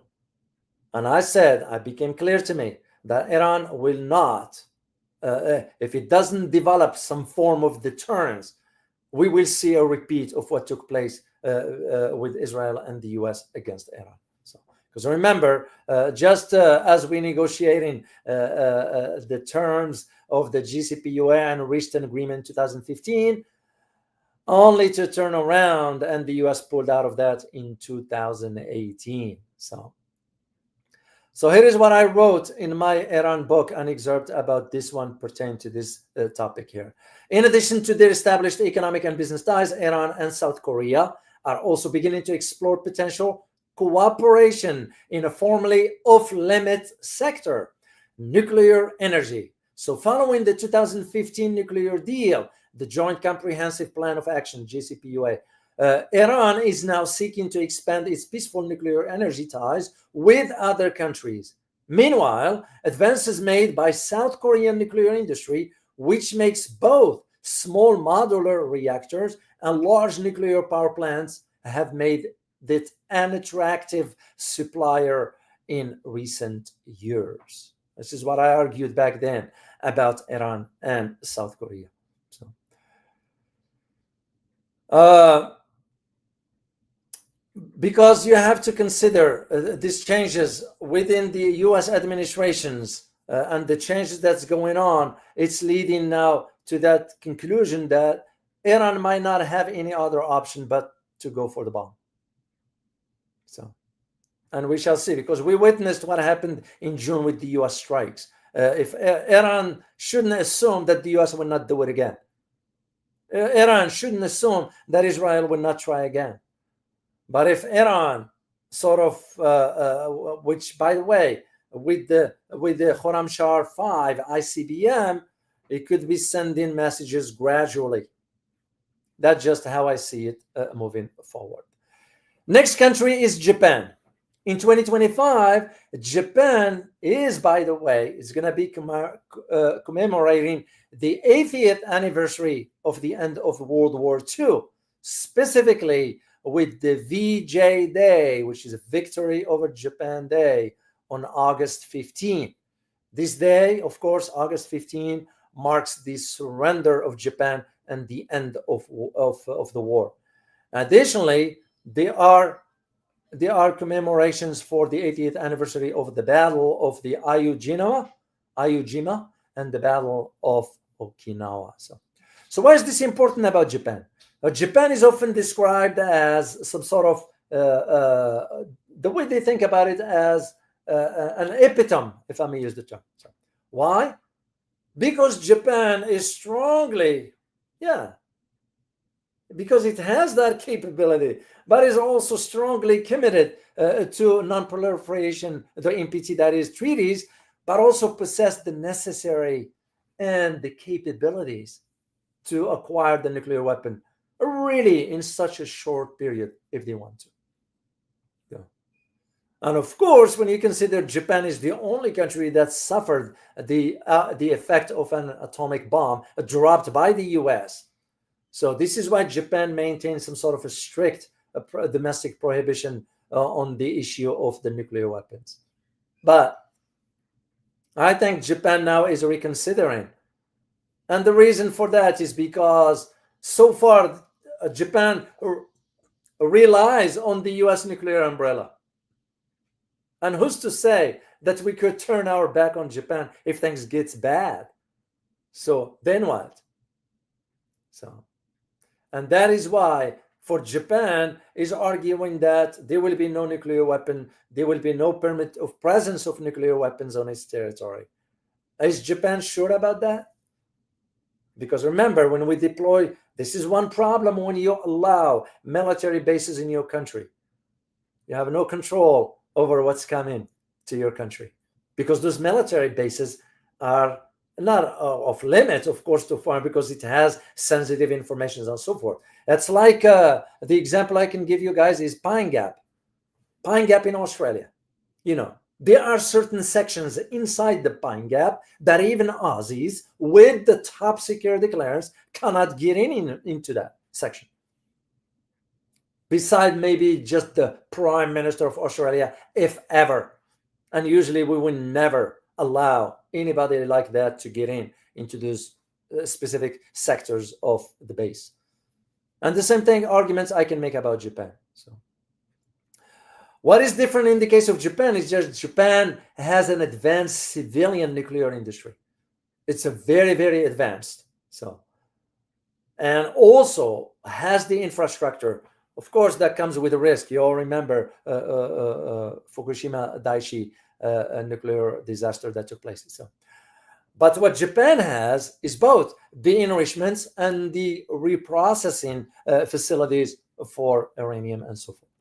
And I said, it became clear to me that Iran will not, if it doesn't develop some form of deterrence, we will see a repeat of what took place with Israel and the US against Iran. Because remember, just as we negotiating the terms of the JCPOA and reached an agreement in 2015, only to turn around and the US pulled out of that in 2018. So here is what I wrote in my Iran book, an excerpt about this one pertaining to this topic here. In addition to their established economic and business ties, Iran and South Korea are also beginning to explore potential cooperation in a formerly off-limit sector, nuclear energy. So following the 2015 nuclear deal, the Joint Comprehensive Plan of Action, JCPOA, Iran is now seeking to expand its peaceful nuclear energy ties with other countries. Meanwhile, advances made by South Korean nuclear industry, which makes both small modular reactors and large nuclear power plants, have made it an attractive supplier in recent years. This is what I argued back then about Iran and South Korea. Because you have to consider these changes within the US administrations and the changes that's going on, it's leading now to that conclusion that Iran might not have any other option but to go for the bomb. And we shall see, because we witnessed what happened in June with the US strikes. If Iran shouldn't assume that the US will not do it again. Iran shouldn't assume that Israel will not try again. But if Iran sort of, which by the way, with the Khorramshahr 5 ICBM, it could be sending messages gradually. That's just how I see it moving forward. Next country is Japan. In 2025, Japan is, by the way, is going to be commemorating the 80th anniversary of the end of World War II, specifically with the VJ Day, which is a Victory over Japan Day, on August 15. This day, of course, August 15, marks the surrender of Japan and the end of the war. Additionally, there are commemorations for the 80th anniversary of the Battle of the Iwo Jima, and the Battle of Okinawa. So why is this important about Japan? Japan is often described as some sort of, the way they think about it, as an epitome, if I may use the term. Why? Because Japan is strongly Yeah, because it has that capability, but is also strongly committed to non-proliferation, the NPT, that is treaties, but also possess the necessary and the capabilities to acquire the nuclear weapon really in such a short period if they want to. Yeah. And of course, when you consider Japan is the only country that suffered the effect of an atomic bomb dropped by the US. So this is why Japan maintains some sort of a strict domestic prohibition on the issue of the nuclear weapons. But I think Japan now is reconsidering. And the reason for that is because so far Japan relies on the US nuclear umbrella. And who's to say that we could turn our back on Japan if things get bad? So then what? And that is why for Japan is arguing that there will be no nuclear weapon, there will be no permit of presence of nuclear weapons on its territory. Is Japan sure about that? Because remember, when we deploy, this is one problem when you allow military bases in your country. You have no control over what's coming to your country, because those military bases are not off limits, of course, to foreign, because it has sensitive information and so forth. That's like the example I can give you guys is Pine Gap in Australia. There are certain sections inside the Pine Gap that even Aussies with the top security clearance cannot get into that section. Beside maybe just the Prime Minister of Australia, if ever. And usually we would never allow anybody like that to get into those specific sectors of the base. And the same thing, arguments I can make about Japan. So what is different in the case of Japan is just Japan has an advanced civilian nuclear industry. It's a very, very advanced. And also has the infrastructure. Of course, that comes with a risk. You all remember Fukushima Daiichi nuclear disaster that took place. But what Japan has is both the enrichments and the reprocessing facilities for uranium and so forth.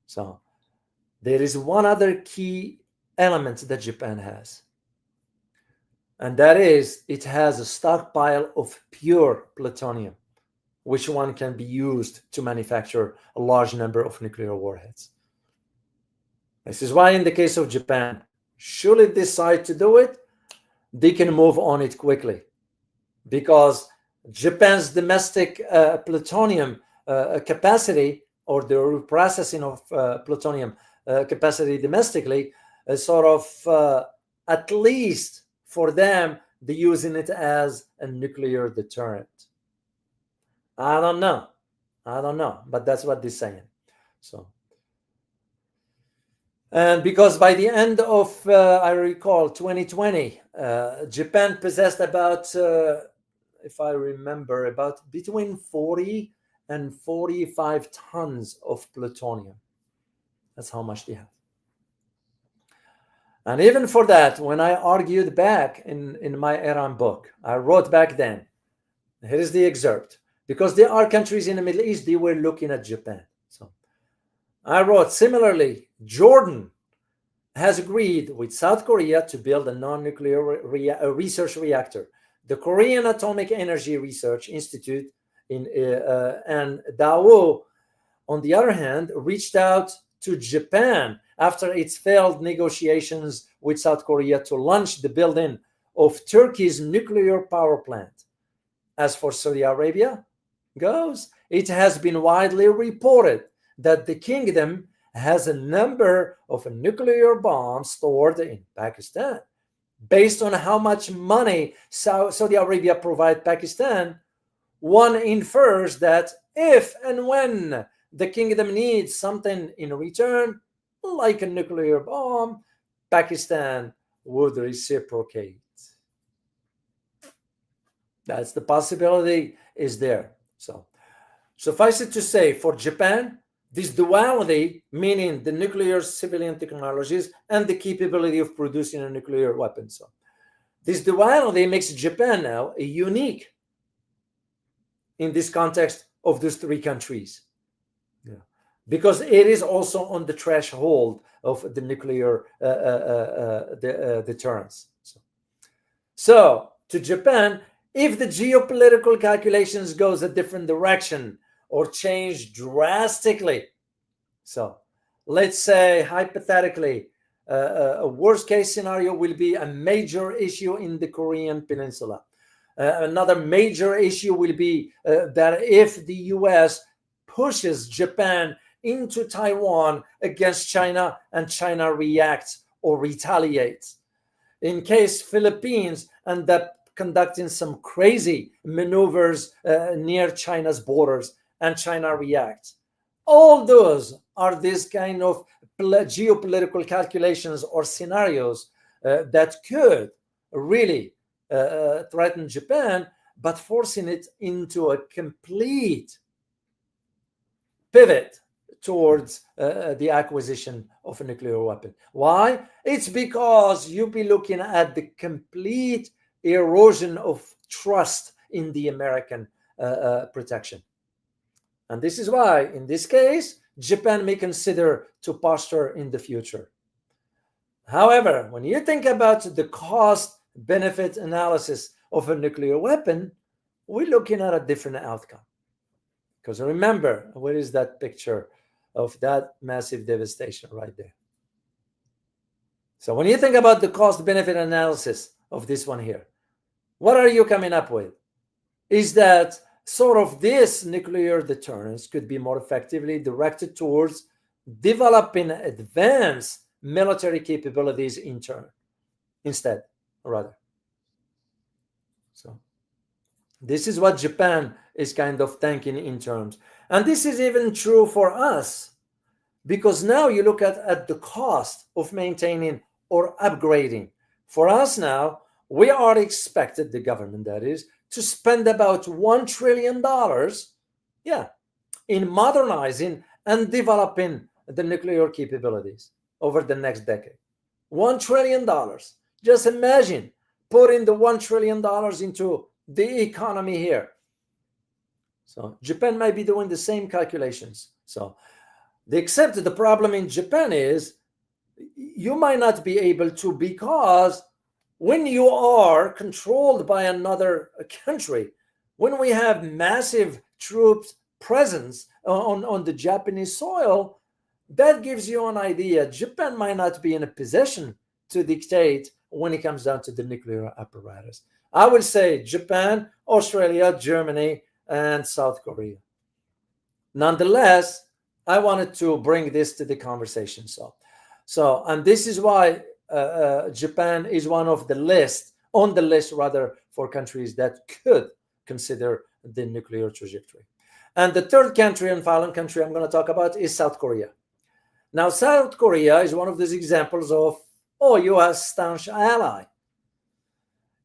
So there is one other key element that Japan has, and that is it has a stockpile of pure plutonium, which one can be used to manufacture a large number of nuclear warheads. This is why in the case of Japan, should it decide to do it, they can move on it quickly, because Japan's domestic plutonium capacity, or the reprocessing of plutonium capacity domestically, is sort of at least for them, they're using it as a nuclear deterrent. I don't know, but that's what they're saying. And because by the end of, I recall, 2020, Japan possessed about, if I remember, about between 40 and 45 tons of plutonium. That's how much they have. And even for that, when I argued back in my Iran book, I wrote back then, here is the excerpt, because there are countries in the Middle East, they were looking at Japan. So I wrote, similarly, Jordan has agreed with South Korea to build a non-nuclear research reactor. The Korean Atomic Energy Research Institute and Daewoo, on the other hand, reached out to Japan after its failed negotiations with South Korea to launch the building of Turkey's nuclear power plant. As for Saudi Arabia goes, it has been widely reported that the kingdom has a number of nuclear bombs stored in Pakistan. Based on how much money Saudi Arabia provides Pakistan, one infers that if and when the kingdom needs something in return, like a nuclear bomb, Pakistan would reciprocate. That's the possibility is there. So suffice it to say, for Japan, this duality, meaning the nuclear civilian technologies and the capability of producing a nuclear weapon. So this duality makes Japan now a unique in this context of those three countries. Yeah. Because it is also on the threshold of the nuclear deterrence. So to Japan, if the geopolitical calculations goes a different direction or change drastically, so let's say hypothetically, a worst case scenario will be a major issue in the Korean Peninsula. Another major issue will be that if the US pushes Japan into Taiwan against China and China reacts or retaliates. In case Philippines end up conducting some crazy maneuvers near China's borders and China reacts. All those are these kind of geopolitical calculations or scenarios that could really threaten Japan, but forcing it into a complete pivot towards the acquisition of a nuclear weapon. Why? It's because you'll be looking at the complete erosion of trust in the American protection. And this is why, in this case, Japan may consider to posture in the future. However, when you think about the cost-benefit analysis of a nuclear weapon, we're looking at a different outcome. Because remember, where is that picture of that massive devastation right there? So when you think about the cost-benefit analysis of this one here, what are you coming up with? Is that sort of this nuclear deterrence could be more effectively directed towards developing advanced military capabilities instead. So this is what Japan is kind of thinking in terms. And this is even true for us, because now you look at the cost of maintaining or upgrading. For us now, we are expected, the government that is, to spend about $1 trillion in modernizing and developing the nuclear capabilities over the next decade. $1 trillion. Just imagine putting the $1 trillion into the economy here. So Japan might be doing the same calculations. So except the problem in Japan is you might not be able to, because when you are controlled by another country, when we have massive troops presence on the Japanese soil, that gives you an idea. Japan might not be in a position to dictate when it comes down to the nuclear apparatus. I would say Japan, Australia, Germany, and South Korea. Nonetheless, I wanted to bring this to the conversation. So, and this is why Japan is one of the list for countries that could consider the nuclear trajectory. And the third country and final country I'm going to talk about is South Korea. Now, South Korea is one of these examples of, U.S. staunch ally.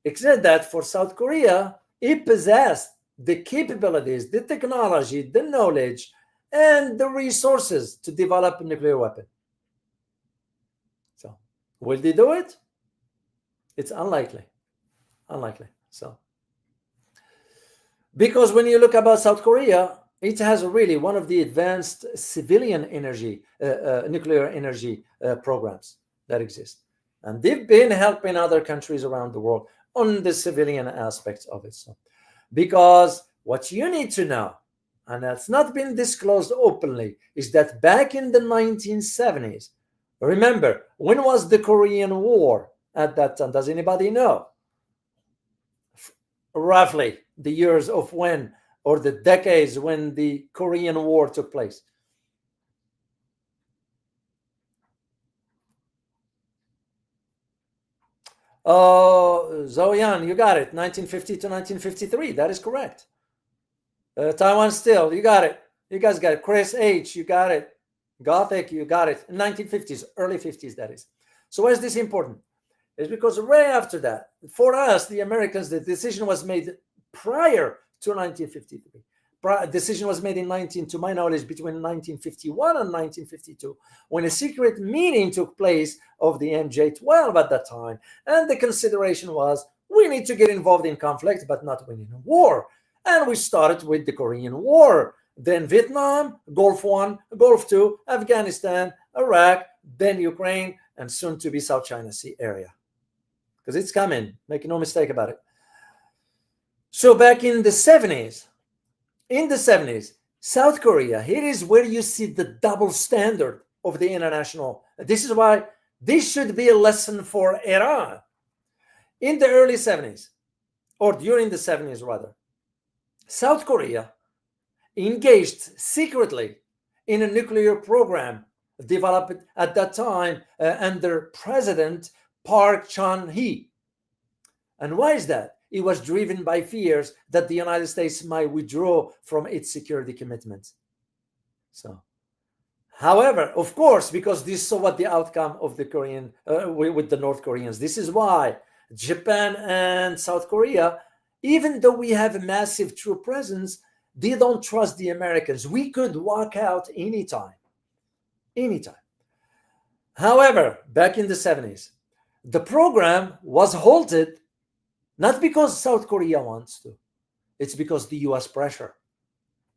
Except that for South Korea, it possessed the capabilities, the technology, the knowledge, and the resources to develop a nuclear weapon. So, will they do it? It's unlikely. So, because when you look about South Korea, it has really one of the advanced civilian energy, nuclear energy programs that exist. And they've been helping other countries around the world on the civilian aspects of it. So, because what you need to know, and that's not been disclosed openly, is that back in the 1970s, remember, when was the Korean War at that time? Does anybody know? Roughly the years of when, or the decades when the Korean War took place. Zoyan, you got it. 1950 to 1953. That is correct. Taiwan Still, you got it. You guys got it. Chris H, you got it. Gothic, you got it. 1950s, early 50s, that is. So why is this important? It's because right after that, for us, the Americans, the decision was made prior to 1953. Decision was made to my knowledge, between 1951 and 1952, when a secret meeting took place of the MJ-12 at that time. And the consideration was, we need to get involved in conflict, but not winning a war. And we started with the Korean War, then Vietnam, Gulf One, Gulf Two, Afghanistan, Iraq, then Ukraine, and soon to be South China Sea area. Because it's coming, make no mistake about it. So back in the 70s, South Korea, here is where you see the double standard of the international. This is why this should be a lesson for Iran. In the early 70s, or during the 70s rather, South Korea engaged secretly in a nuclear program developed at that time under President Park Chung-hee. And why is that? It was driven by fears that the United States might withdraw from its security commitments. So, however, of course, because this saw what the outcome of the Korean with the North Koreans. This is why Japan and South Korea, even though we have a massive troop presence, they don't trust the Americans. We could walk out anytime. However, back in the 70s, the program was halted, not because South Korea wants to. It's because the US pressure.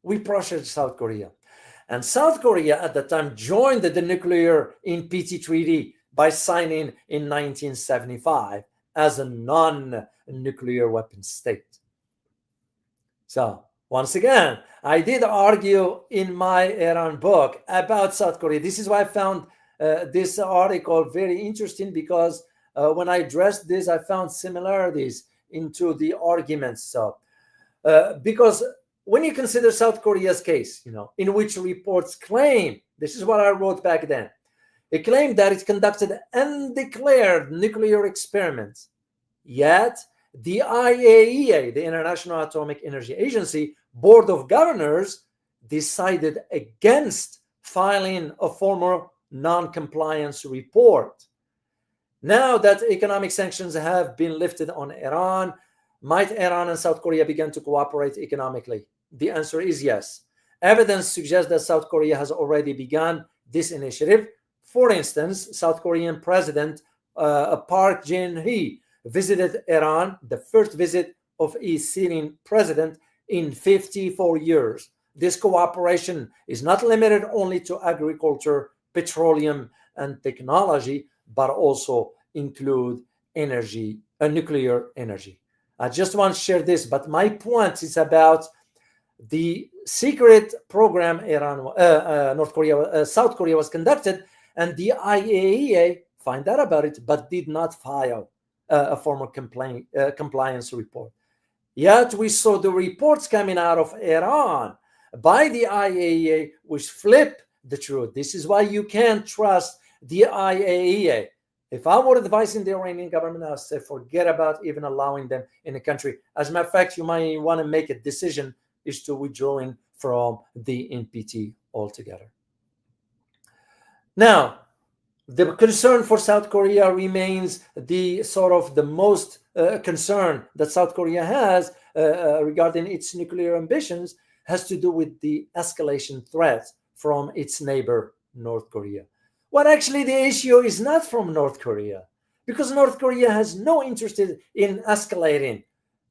We pressured South Korea. And South Korea at the time joined the nuclear NPT treaty by signing in 1975 as a non-nuclear weapon state. So, once again, I did argue in my Iran book about South Korea. This is why I found this article very interesting, because when I addressed this, I found similarities into the arguments. So, because when you consider South Korea's case, in which reports claim, this is what I wrote back then, it claimed that it conducted undeclared nuclear experiments. Yet, the IAEA, the International Atomic Energy Agency, Board of Governors decided against filing a formal non-compliance report. Now that economic sanctions have been lifted on Iran, might Iran and South Korea begin to cooperate economically? The answer is yes. Evidence suggests that South Korea has already begun this initiative. For instance, South Korean President Park Geun-hye visited Iran, the first visit of a sitting president in 54 years. This cooperation is not limited only to agriculture, petroleum, and technology, but also include energy, nuclear energy. I just want to share this, but my point is about the secret program South Korea was conducted, and the IAEA found out about it, but did not file a formal compliance report. Yet we saw the reports coming out of Iran by the IAEA, which flip the truth. This is why you can't trust the IAEA. If I were advising the Iranian government, I would say forget about even allowing them in the country. As a matter of fact, you might want to make a decision is to withdrawing from the NPT altogether. Now, the concern for South Korea remains the sort of the most concern that South Korea has regarding its nuclear ambitions has to do with the escalation threat from its neighbor, North Korea. Well, actually, the issue is not from North Korea, because North Korea has no interest in escalating.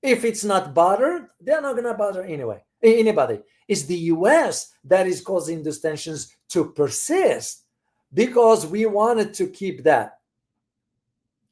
If it's not bothered, they're not going to bother anybody. It's the US that is causing these tensions to persist, because we wanted to keep that.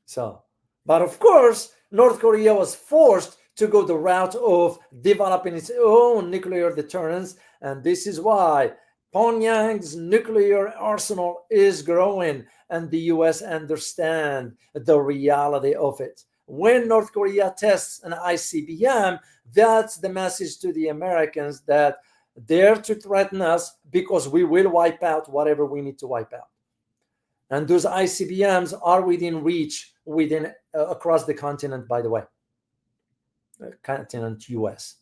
So, but of course, North Korea was forced to go the route of developing its own nuclear deterrence, and this is why Pyongyang's nuclear arsenal is growing, and the US understand the reality of it. When North Korea tests an ICBM, that's the message to the Americans that they're to threaten us because we will wipe out whatever we need to wipe out. And those ICBMs are within reach, across the continent, by the way, continent US.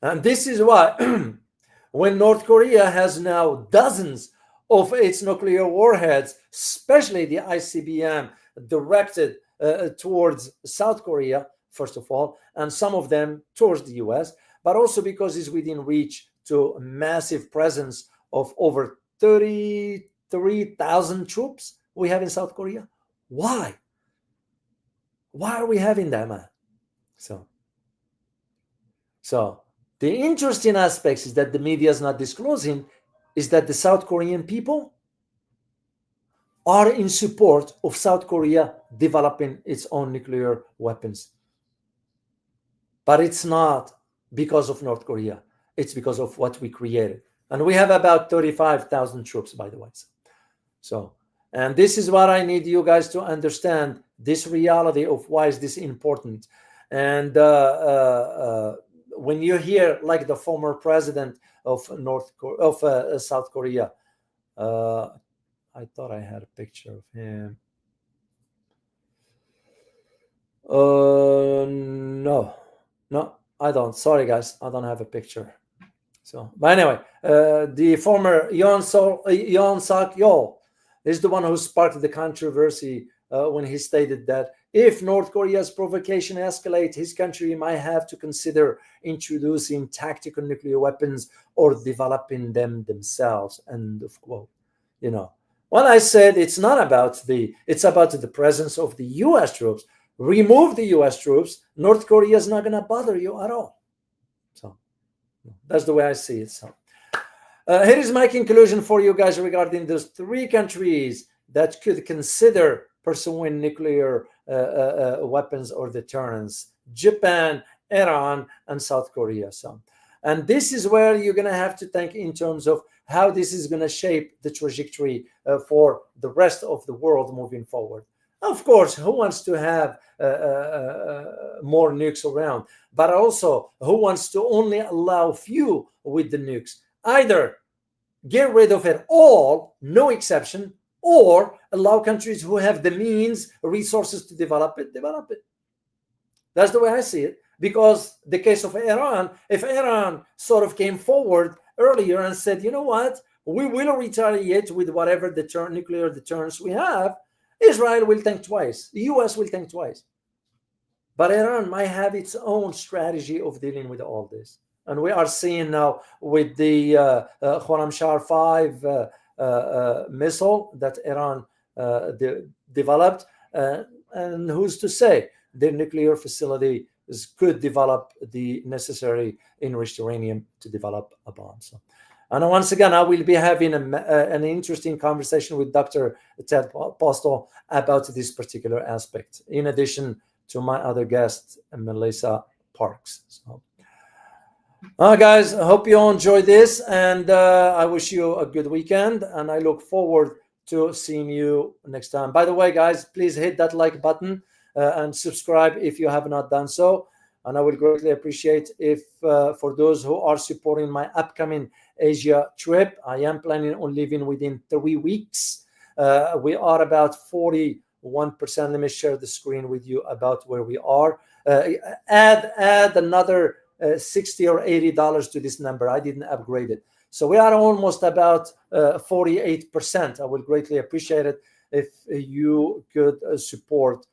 And this is why when North Korea has now dozens of its nuclear warheads, especially the ICBM directed towards South Korea, first of all, and some of them towards the US, but also because it's within reach to a massive presence of over 33,000 troops we have in South Korea. Why? Why are we having that, man? So, So the interesting aspects is that the media is not disclosing is that the South Korean people are in support of South Korea developing its own nuclear weapons. But it's not because of North Korea. It's because of what we created. And we have about 35,000 troops, by the way. So, and this is what I need you guys to understand, this reality of why is this important. And when you hear like the former president of South Korea, I thought I had a picture of him. No, I don't. Sorry, guys, I don't have a picture. So, but anyway, the former Yoon Suk Yeol is the one who sparked the controversy when he stated that if North Korea's provocation escalates, his country might have to consider introducing tactical nuclear weapons or developing them themselves. End of quote. You know, when I said it's about the presence of the U.S. troops. Remove the U.S. troops, North Korea is not going to bother you at all. So that's the way I see it. So here is my conclusion for you guys regarding those three countries that could consider pursuing nuclear weapons or deterrence: Japan, Iran, and South Korea. So, and this is where you're going to have to think in terms of how this is going to shape the trajectory for the rest of the world moving forward. Of course, who wants to have more nukes around? But also, who wants to only allow few with the nukes? Either get rid of it all, no exception, or allow countries who have the means, resources to develop it. That's the way I see it. Because the case of Iran, if Iran sort of came forward earlier and said, you know what, we will retaliate with whatever nuclear deterrence we have, Israel will think twice. The U.S. will think twice. But Iran might have its own strategy of dealing with all this. And we are seeing now with the Khorramshahr 5 missile that Iran developed. And who's to say their nuclear facility could develop the necessary enriched uranium to develop a bomb. So, and once again, I will be having an interesting conversation with Dr. Ted Postel about this particular aspect, in addition to my other guest, Melissa Parks. So, guys, I hope you all enjoyed this, and I wish you a good weekend, and I look forward to seeing you next time. By the way, guys, please hit that like button and subscribe if you have not done so. And I would greatly appreciate if for those who are supporting my upcoming Asia trip, I am planning on leaving within 3 weeks. We are about 41%. Let me share the screen with you about where we are. Add another $60 or $80 to this number. I didn't upgrade it. So we are almost about 48%. I would greatly appreciate it if you could support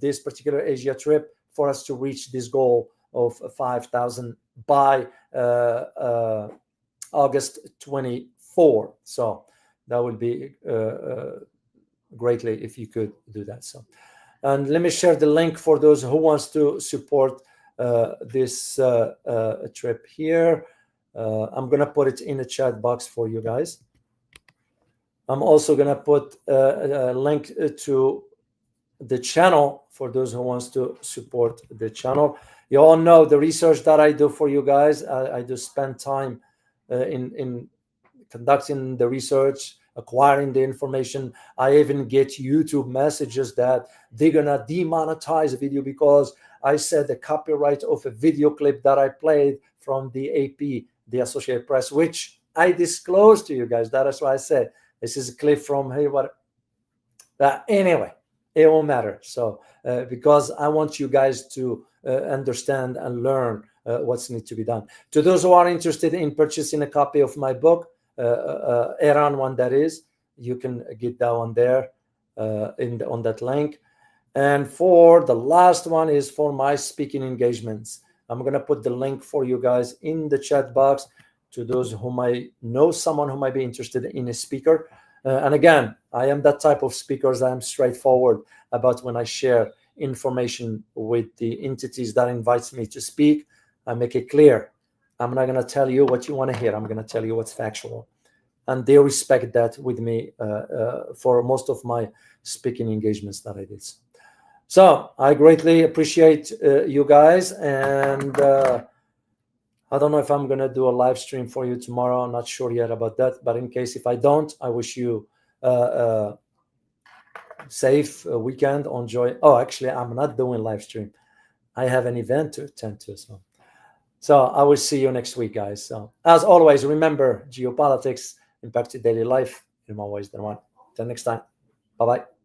this particular Asia trip for us to reach this goal of 5,000 by August 24. So that would be greatly if you could do that. So, and let me share the link for those who wants to support this trip here. I'm going to put it in the chat box for you guys. I'm also going to put a link to the channel for those who wants to support the channel. You all know the research that I do for you guys. I do spend time in conducting the research, acquiring the information. I even get YouTube messages that they're gonna demonetize a video because I said the copyright of a video clip that I played from the AP, the Associated Press, which I disclosed to you guys. That is why I said this is a clip from anyway. It won't matter. So because I want you guys to understand and learn what's need to be done. To those who are interested in purchasing a copy of my book, Iran one, that is, you can get that one there on that link. And for the last one is for my speaking engagements. I'm going to put the link for you guys in the chat box to those who might know someone who might be interested in a speaker. And again, I am that type of speaker. I'm straightforward about when I share information with the entities that invites me to speak. I make it clear. I'm not going to tell you what you want to hear. I'm going to tell you what's factual. And they respect that with me for most of my speaking engagements that I did. So I greatly appreciate you guys. And I don't know if I'm going to do a live stream for you tomorrow. I'm not sure yet about that. But in case if I don't, I wish you safe weekend. Enjoy. Oh, actually, I'm not doing live stream. I have an event to attend to. So I will see you next week, guys. So as always, remember, geopolitics impact your daily life in more ways than one. Till next time. Bye-bye.